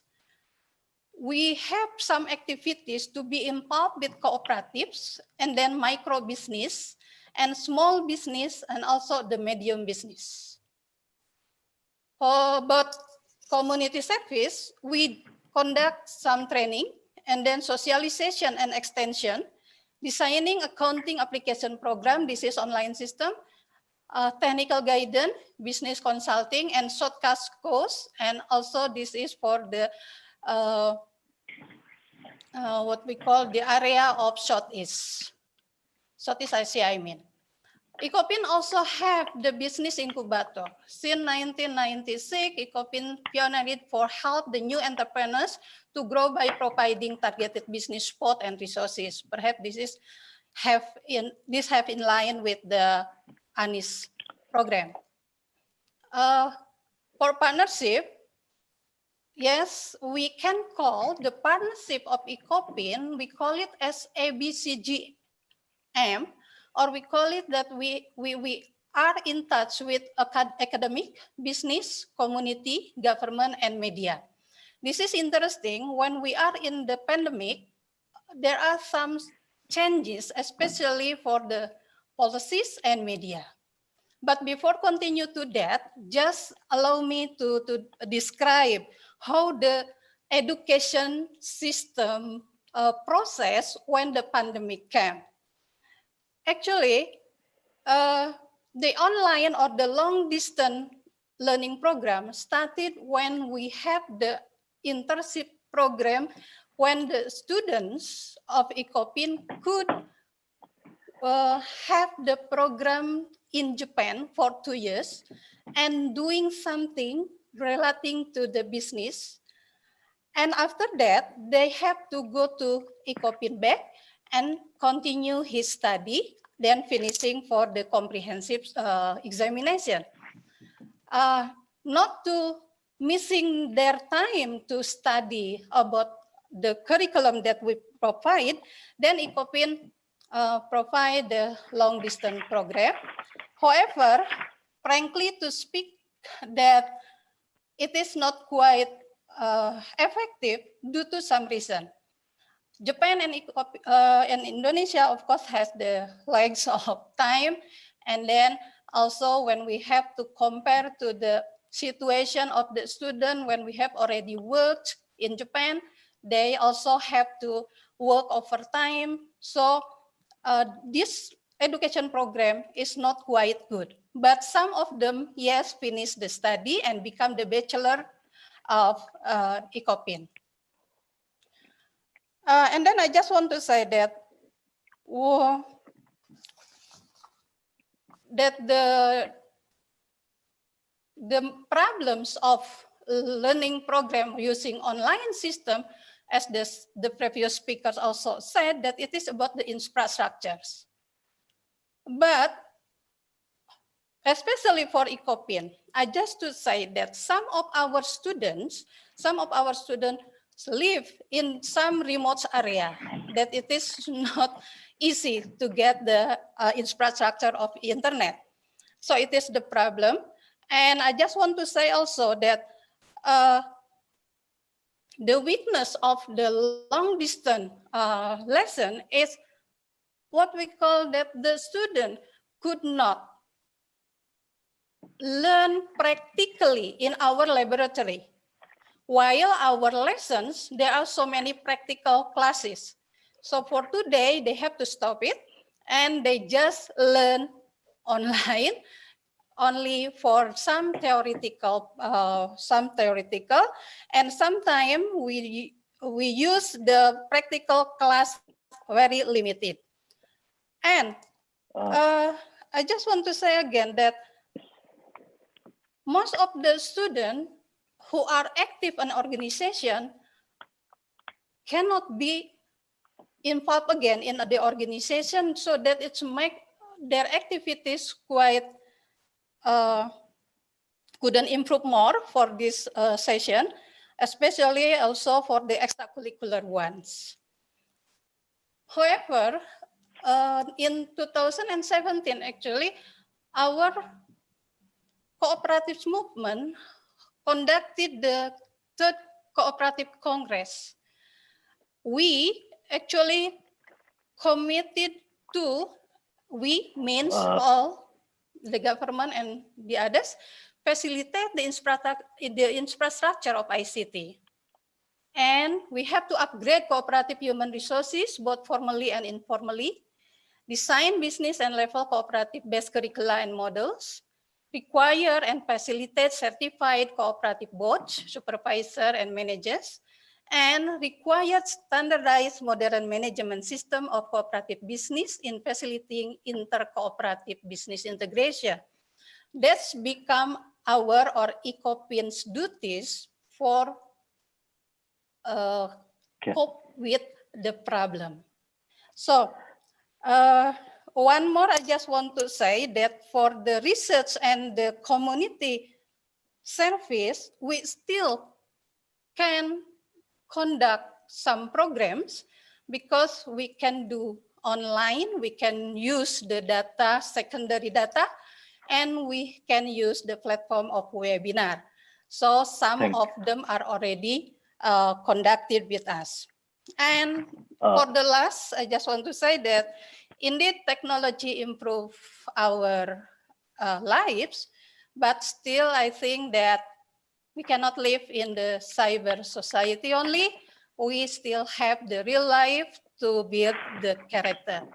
We have some activities to be involved with cooperatives and then micro business and small business and also the medium business. For about community service, we conduct some training and then socialization and extension, designing accounting application program. This is online system. Technical guidance, business consulting, and shortcut course. And also this is for the what we call the area of Southeast Asia, I mean. Ecopin also have the business incubator. Since 1996, Ecopin pioneered for help the new entrepreneurs to grow by providing targeted business support and resources. Perhaps this have in line with the ANIS program. For partnership, yes, we can call the partnership of Ecopin, we call it as ABCGM, or we call it that we are in touch with academic, business, community, government, and media. This is interesting. When we are in the pandemic, there are some changes, especially for the policies and media. But before continue to that, just allow me to describe how the education system process when the pandemic came. Actually, the online or the long distance learning program started when we have the internship program, when the students of Ecopin could have the program in Japan for 2 years and doing something relating to the business. And after that, they have to go to Ecopin back and continue his study, then finishing for the comprehensive examination. Not to missing their time to study about the curriculum that we provide, then Ecopin provide the long distance program. However, frankly to speak, that it is not quite effective due to some reason. Japan and Indonesia, of course, has the lags of time. And then also when we have to compare to the situation of the student when we have already worked in Japan, they also have to work overtime. So this education program is not quite good. But some of them, yes, finish the study and become the bachelor of Ecopin. And then I just want to say that that the problems of learning program using online system, as the previous speakers also said, that it is about the infrastructures. But especially for Ecopin, I just to say that some of our students live in some remote area that it is not easy to get the infrastructure of internet. So it is the problem. And I just want to say also that the weakness of the long distance lesson is what we call that the student could not learn practically in our laboratory. While our lessons, there are so many practical classes. So for today, they have to stop it and they just learn online only for some theoretical, and sometimes we use the practical class very limited. And I just want to say again that most of the students who are active in organization cannot be involved again in the organization, so that it's make their activities quite couldn't improve more for this session, especially also for the extracurricular ones. However, in 2017, actually, our cooperative movement conducted the third cooperative congress. We actually committed to, we means all the government and the others, facilitate the infrastructure of ICT. And we have to upgrade cooperative human resources, both formally and informally, design business and level cooperative-based curricula and models, require and facilitate certified cooperative boards, supervisor and managers, and required standardized modern management system of cooperative business in facilitating inter-cooperative business integration. That's become our or Ecopin's duties for cope with the problem. So one more, I just want to say that for the research and the community service, we still can conduct some programs because we can do online, we can use the data, secondary data, and we can use the platform of webinar. So some of them are already conducted with us. And for the last, I just want to say that indeed technology improve our lives, but still I think that we cannot live in the cyber society only. We still have the real life to build the character.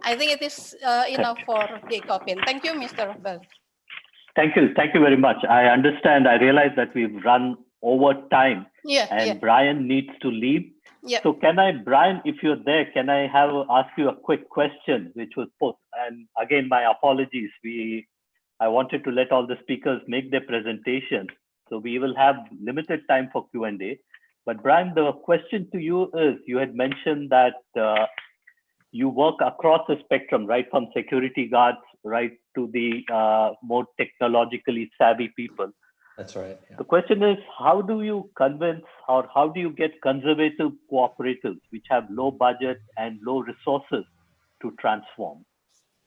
I think it is enough for the Ecopin. Thank you, Mr. Bell. Thank you very much. I understand. I realize that we've run over time, and Brian needs to leave. So can I, Brian, if you're there, can I ask you a quick question, which was posed? And again, my apologies. I wanted to let all the speakers make their presentation, so we will have limited time for Q&A. But Brian, the question to you is: you had mentioned that you work across the spectrum, right from security guards, right to the more technologically savvy people. That's right. Yeah. The question is, how do you convince, or how do you get conservative cooperatives which have low budget and low resources to transform?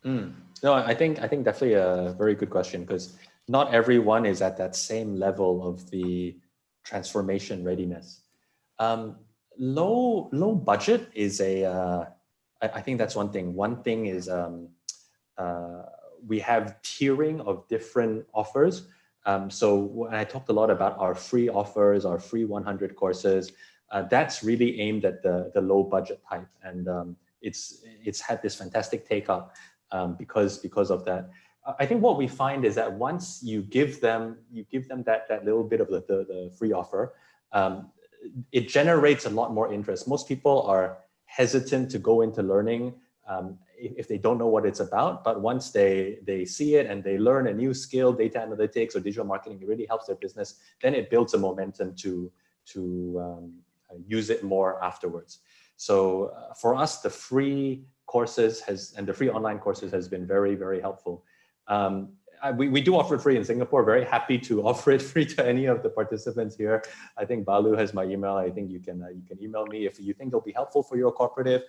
No, I think definitely a very good question, because not everyone is at that same level of the transformation readiness. Low budget is I think that's one thing. One thing is we have tiering of different offers. So when I talked a lot about our free offers, our free 100 courses, that's really aimed at the low budget type, and it's had this fantastic take up because of that. I think what we find is that once you give them that little bit of the free offer, it generates a lot more interest. Most people are hesitant to go into learning if they don't know what it's about, but once they see it and they learn a new skill, data analytics or digital marketing, it really helps their business, then it builds a momentum to use it more afterwards. So for us, the free courses and the free online courses has been very, very helpful. We do offer it free in Singapore. Very happy to offer it free to any of the participants here. I think Balu has my email. I think you can email me if you think it'll be helpful for your cooperative.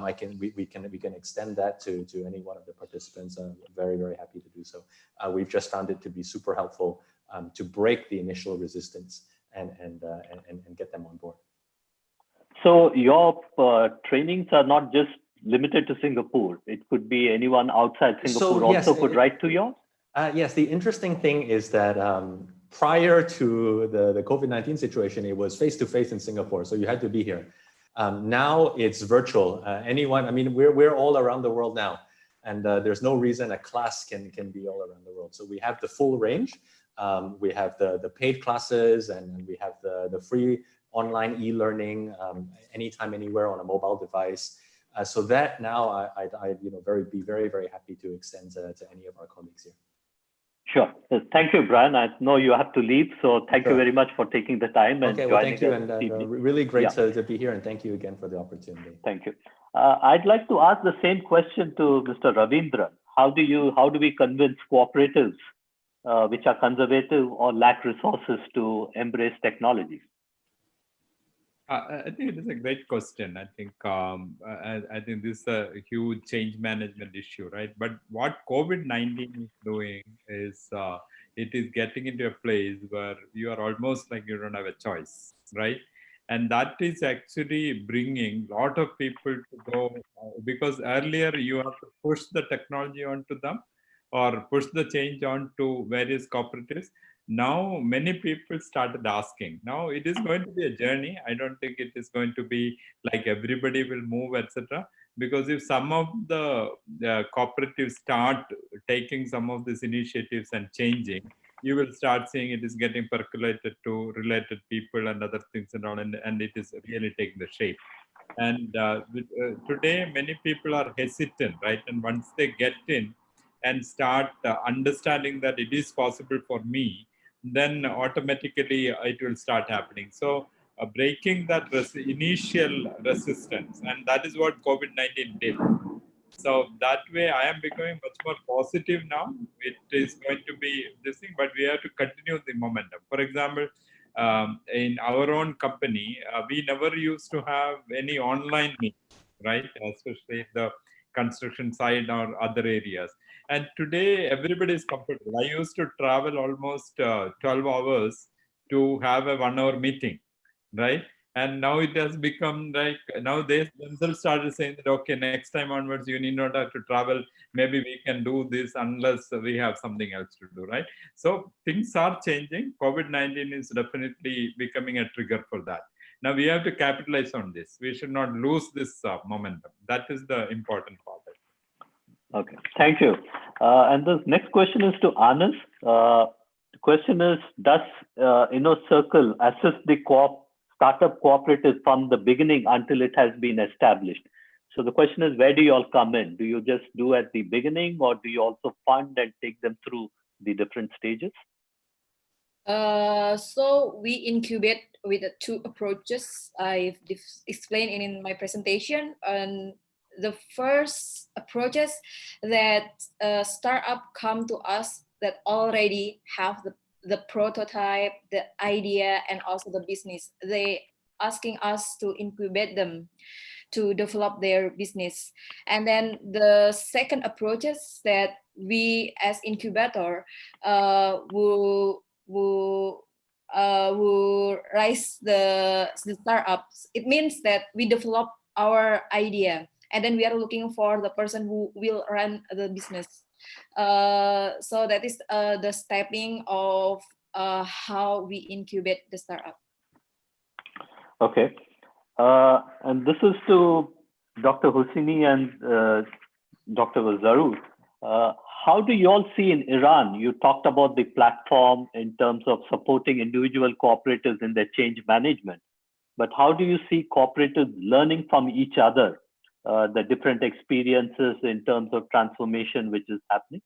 We can extend that to any one of the participants. I'm very, very happy to do so. We've just found it to be super helpful to break the initial resistance and get them on board. So your trainings are not just limited to Singapore. It could be anyone outside Singapore also could write to yours? Yes, the interesting thing is that prior to the COVID-19 situation, it was face-to-face in Singapore, so you had to be here. Now it's virtual. Anyone, I mean, we're all around the world now, and there's no reason a class can be all around the world. So we have the full range. We have the paid classes, and we have the free online e-learning anytime, anywhere on a mobile device. So that now I'd be very, very happy to extend to any of our colleagues here. Sure. Thank you, Brian. I know you have to leave, so thank you very much for taking the time and joining thank you, and really great to be here, and thank you again for the opportunity. Thank you. I'd like to ask the same question to Mr. Ravindran. How do we convince cooperatives which are conservative or lack resources to embrace technology? I think it is a great question. I think this is a huge change management issue, right? But what COVID-19 is doing is it is getting into a place where you are almost like you don't have a choice, right? And that is actually bringing a lot of people to go, because earlier you have to push the technology onto them or push the change onto various cooperatives. Now, many people started asking. Now, it is going to be a journey. I don't think it is going to be like everybody will move, etc. Because if some of the cooperatives start taking some of these initiatives and changing, you will start seeing it is getting percolated to related people and other things and all, and it is really taking the shape. And today, many people are hesitant, right? And once they get in and start understanding that it is possible for me, then automatically it will start happening. So breaking that initial resistance, and that is what COVID-19 did. So that way I am becoming much more positive now. It is going to be this thing, but we have to continue the momentum. For example, in our own company, we never used to have any online meetings, right? Especially the construction side or other areas. And today, everybody is comfortable. I used to travel almost 12 hours to have a 1 hour meeting, right? And now it has become like, now they themselves started saying that, okay, next time onwards, you need not have to travel. Maybe we can do this unless we have something else to do, right? So things are changing. COVID-19 is definitely becoming a trigger for that. Now we have to capitalize on this. We should not lose this momentum. That is the important part. Okay, thank you. And the next question is to Anas. The question is, does InnoCircle assist the startup cooperatives from the beginning until it has been established? So the question is, where do you all come in? Do you just do at the beginning, or do you also fund and take them through the different stages? So we incubate with 2 approaches I've explained in my presentation. And the first approaches that startup come to us that already have the prototype, the idea, and also the business. They asking us to incubate them to develop their business. And then the second approach is that we as incubator will raise the startups. It means that we develop our idea, and then we are looking for the person who will run the business. So that is the stepping of how we incubate the startup. Okay. And this is to Dr. Hussaini and Dr. Zarur. How do you all see in Iran? You talked about the platform in terms of supporting individual cooperatives in their change management. But how do you see cooperatives learning from each other the different experiences in terms of transformation which is happening?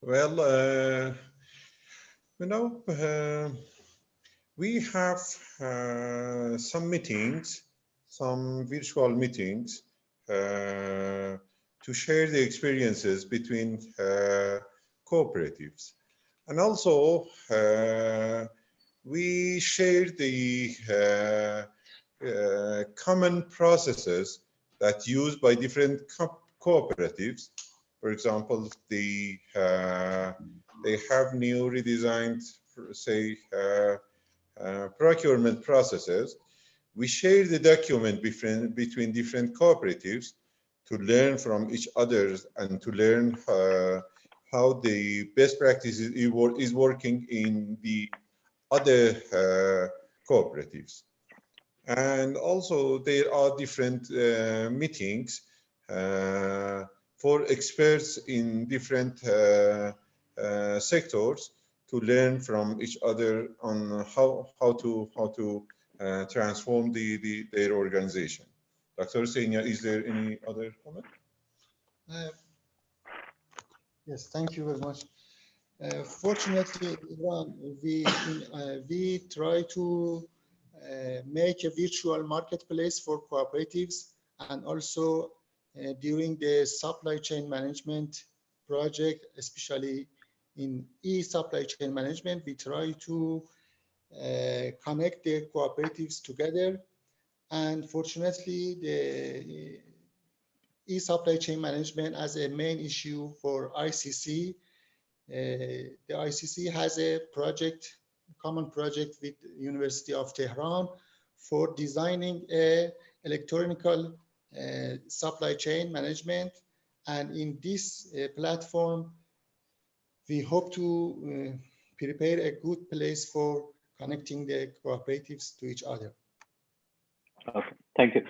Well, we have some meetings, some virtual meetings to share the experiences between cooperatives. And also, we share the common processes that used by different cooperatives. For example, they have new redesigned, say, procurement processes. We share the document between different cooperatives to learn from each other and to learn how the best practices is working in the other cooperatives. And also there are different meetings for experts in different sectors to learn from each other on how to transform their organization. Dr. Senia, is there any other comment? Yes, thank you very much. Fortunately, Iran, we try to make a virtual marketplace for cooperatives, and also during the supply chain management project, especially in e-supply chain management, we try to connect the cooperatives together. And fortunately, the e-supply chain management as a main issue for ICC. The ICC has a project, common project with University of Tehran for designing a electronical supply chain management. And in this platform, we hope to prepare a good place for connecting the cooperatives to each other. Okay, thank you.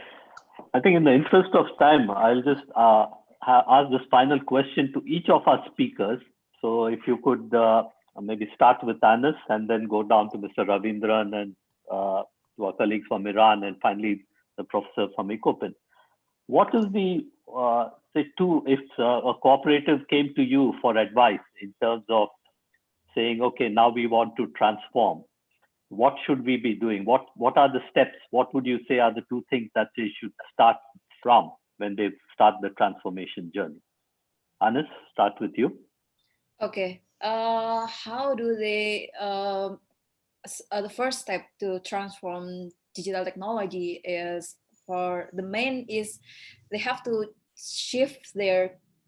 I think in the interest of time, I'll just ask this final question to each of our speakers. So if you could maybe start with Anas and then go down to Mr. Ravindran and to our colleagues from Iran, and finally the professor from Ecopin. What is the, if a cooperative came to you for advice in terms of saying, okay, now we want to transform, what should we be doing? What are the steps? What would you say are the two things that they should start from when they start the transformation journey? Anas, start with you. Okay. How do they, the first step to transform digital technology is, for the main is they have to shift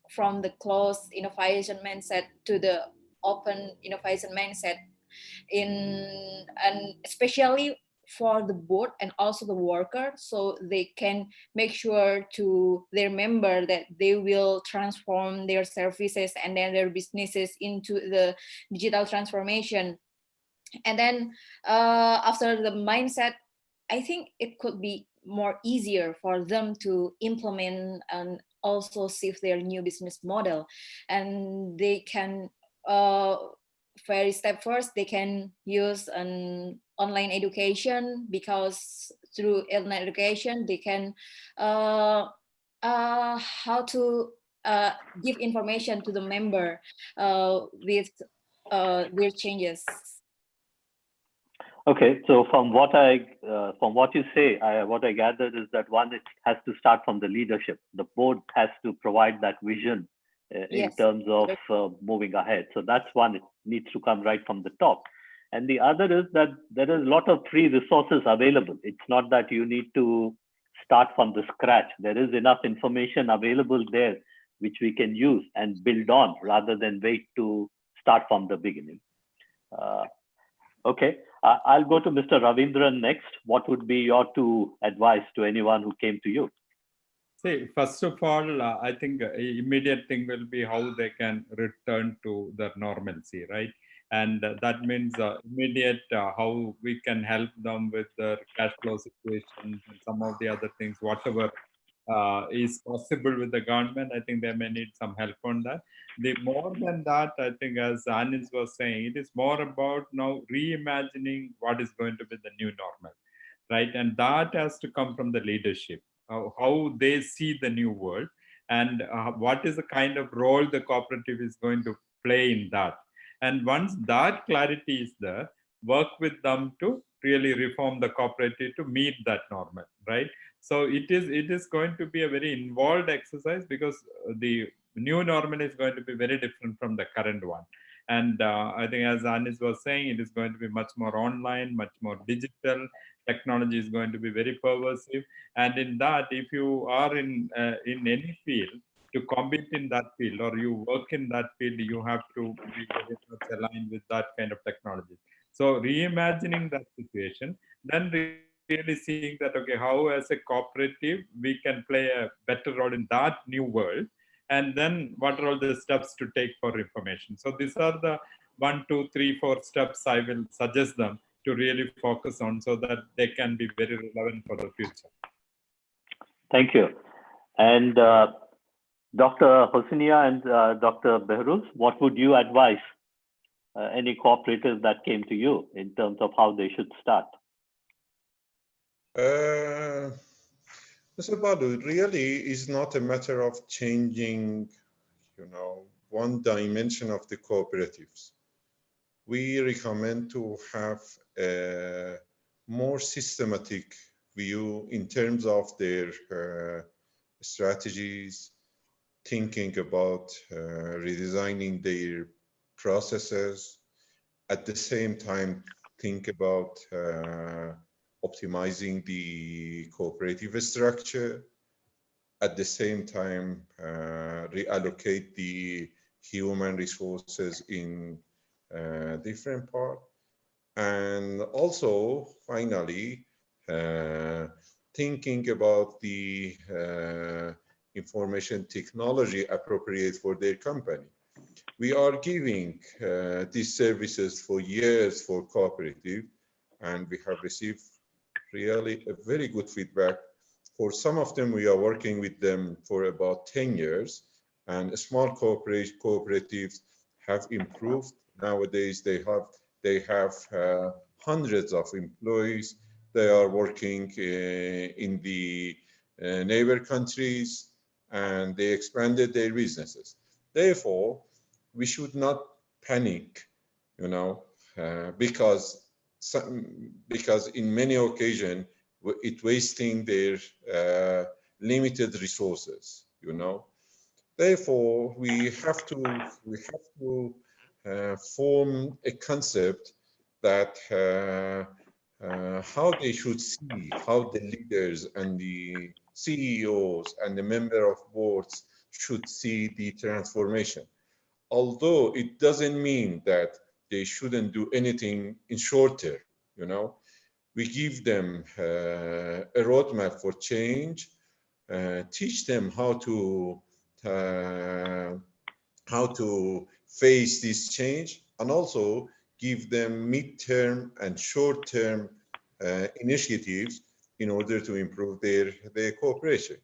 from the closed innovation mindset to the open innovation mindset, and especially for the board and also the worker, so they can make sure to their member that they will transform their services and then their businesses into the digital transformation. And then after the mindset, I think it could be more easier for them to implement and also shift their new business model. And they can very step first, they can use an online education, because through online education they can how to give information to the member with their changes. Okay, so from what you say, what I gathered is that one, it has to start from the leadership. The board has to provide that vision in terms of moving ahead. So that's one, it needs to come right from the top. And the other is that there is a lot of free resources available. It's not that you need to start from the scratch. There is enough information available there which we can use and build on, rather than wait to start from the beginning. Okay, I'll go to Mr. Ravindran next. What would be your two advice to anyone who came to you? See, first of all, I think immediate thing will be how they can return to their normalcy, right? And that means immediate how we can help them with their cash flow situations and some of the other things, whatever is possible with the government. I think they may need some help on that. The more than that, I think, as Anis was saying, it is more about now reimagining what is going to be the new normal. right? And that has to come from the leadership, how they see the new world, and what is the kind of role the cooperative is going to play in that. And once that clarity is there, work with them to really reform the cooperative to meet that normal, right? So it is going to be a very involved exercise, because the new normal is going to be very different from the current one. And I think, as Anis was saying, it is going to be much more online, much more digital. Technology is going to be very pervasive. And in that, if you are in any field, to compete in that field or you work in that field, you have to be very much aligned with that kind of technology. So reimagining that situation, then really seeing that, okay, how as a cooperative we can play a better role in that new world, and then what are all the steps to take for information. So these are the 1, 2, 3, 4 steps I will suggest them to really focus on, so that they can be very relevant for the future. Thank you. And Dr. Hosniya and Dr. Behruz, what would you advise any cooperatives that came to you in terms of how they should start? Mr. Balu, really is not a matter of changing, one dimension of the cooperatives. We recommend to have a more systematic view in terms of their strategies, thinking about redesigning their processes, at the same time think about optimizing the cooperative structure, at the same time reallocate the human resources in different parts, and also finally thinking about the information technology appropriate for their company. We are giving these services for years for cooperative, and we have received really a very good feedback. For some of them, we are working with them for about 10 years, and small cooperatives have improved. Nowadays, they have hundreds of employees. They are working in the neighbor countries, and they expanded their businesses. Therefore, we should not panic, because in many occasions it wasting their limited resources. Therefore, we have to form a concept that how they should see, how the leaders and the CEOs and the member of boards should see the transformation. Although it doesn't mean that they shouldn't do anything in short term, we give them a roadmap for change, teach them how to face this change, and also give them mid-term and short-term initiatives in order to improve their cooperation.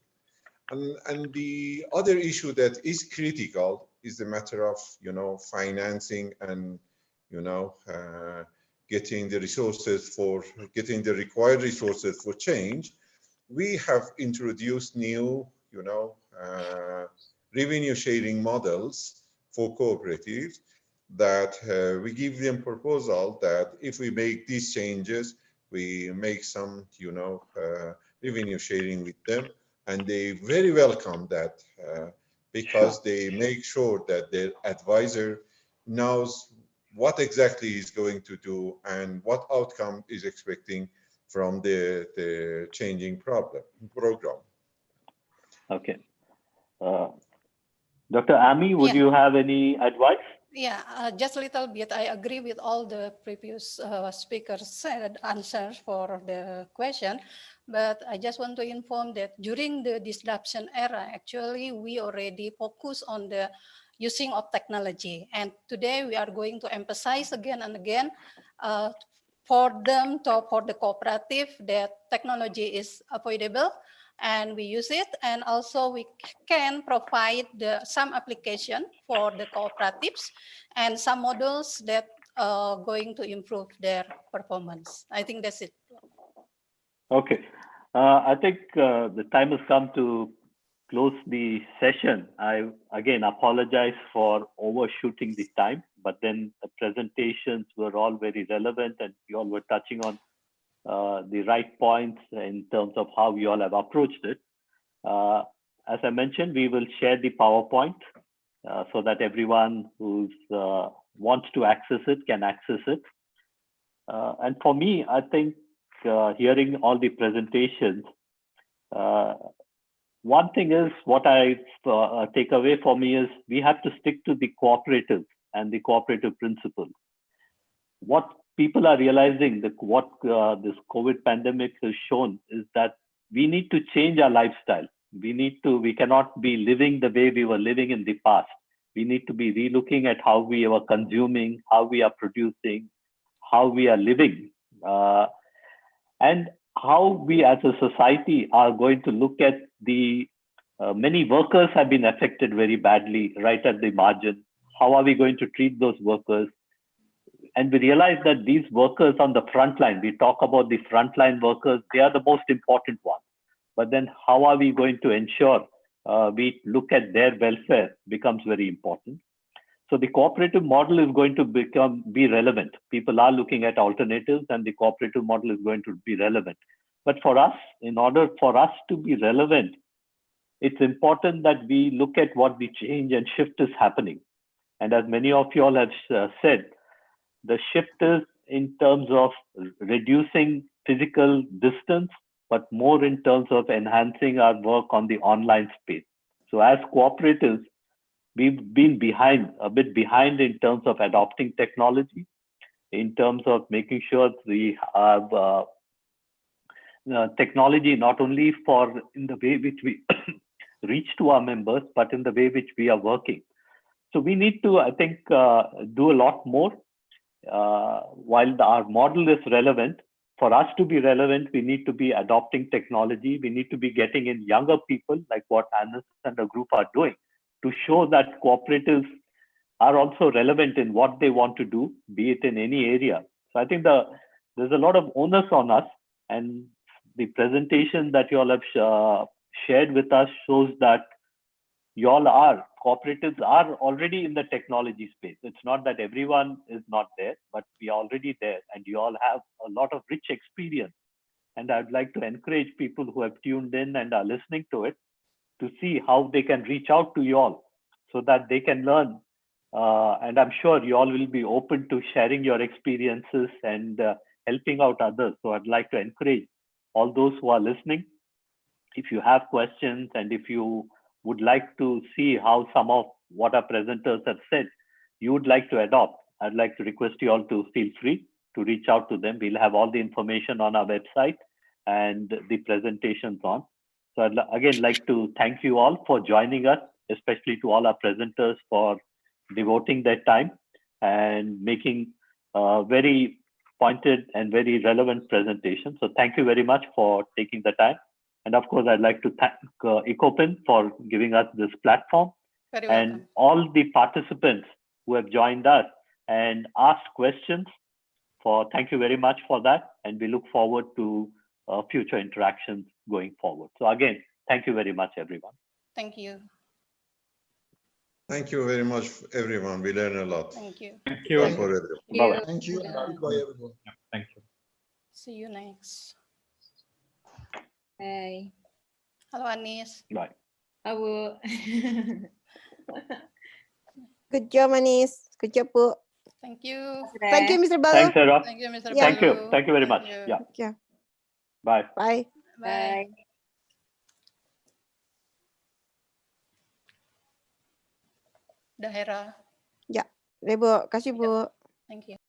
And the other issue that is critical is the matter of financing and getting the required resources for change. We have introduced new revenue sharing models for cooperatives that we give them proposal that if we make these changes, we make some revenue sharing with them, and they very welcome that because they make sure that their advisor knows what exactly he's going to do and what outcome is expecting from the changing program. Okay. Dr. Ami, would you have any advice? Yeah, just a little bit. I agree with all the previous speakers said answers for the question, but I just want to inform that during the disruption era, actually, we already focus on the using of technology. And today we are going to emphasize again and again for the cooperative that technology is avoidable, and we use it, and also we can provide some application for the cooperatives and some models that are going to improve their performance. I think that's it. Okay. I think the time has come to close the session. I again apologize for overshooting the time, but then the presentations were all very relevant and you all were touching on the right points in terms of how you all have approached it. As I mentioned, we will share the PowerPoint so that everyone who wants to access it can access it. And for me, I think hearing all the presentations, one thing is what I take away for me is we have to stick to the cooperative and the cooperative principle. What people are realizing, what this COVID pandemic has shown is that we need to change our lifestyle. We cannot be living the way we were living in the past. We need to be relooking at how we are consuming, how we are producing, how we are living, and how we as a society are going to look at the many workers have been affected very badly right at the margin. How are we going to treat those workers? And we realize that these workers on the front line, we talk about the frontline workers, they are the most important ones. But then how are we going to ensure we look at their welfare becomes very important. So the cooperative model is going to be relevant. People are looking at alternatives and the cooperative model is going to be relevant. But for us, in order for us to be relevant, it's important that we look at what the change and shift is happening. And as many of you all have said, the shift is in terms of reducing physical distance, but more in terms of enhancing our work on the online space. So as cooperatives, we've been a bit behind in terms of adopting technology, in terms of making sure we have technology not only for in the way which we reach to our members, but in the way which we are working. So we need to, I think, do a lot more. While our model is relevant, for us to be relevant, we need to be adopting technology. We need to be getting in younger people, like what Hannes and the group are doing, to show that cooperatives are also relevant in what they want to do, be it in any area. So I think there's a lot of onus on us, and the presentation that you all have shared with us shows that cooperatives are already in the technology space. It's not that everyone is not there, but we are already there, and you all have a lot of rich experience. And I'd like to encourage people who have tuned in and are listening to it to see how they can reach out to you all so that they can learn. And I'm sure you all will be open to sharing your experiences and helping out others. So I'd like to encourage all those who are listening. If you have questions and if you would like to see how some of what our presenters have said, you would like to adopt, I'd like to request you all to feel free to reach out to them. We'll have all the information on our website and the presentations on. So I'd again like to thank you all for joining us, especially to all our presenters for devoting their time and making very pointed and very relevant presentations. So thank you very much for taking the time. And of course, I'd like to thank Ecopin for giving us this platform. Very and welcome. all the participants who have joined us and asked questions. Thank you very much for that. And we look forward to future interactions going forward. So again, thank you very much, everyone. Thank you. Thank you very much, everyone. We learn a lot. Thank you. Thank you. For everyone. Bye-bye. Thank you. Yeah. Goodbye, everyone. Thank you. See you next. Bye. Halo Anis. Bye. I will. Good job, Anis. Good job, Bu. Thank you. Thank you, Mr. Balu. Thanks, Sarah. Thank you, Mr. Yeah. Thank you. Balu. Thank you very much. you. Yeah. Yeah. Bye. Bye. Bye. Daerah. Ya, Bu. Kasih, Bu. Thank you.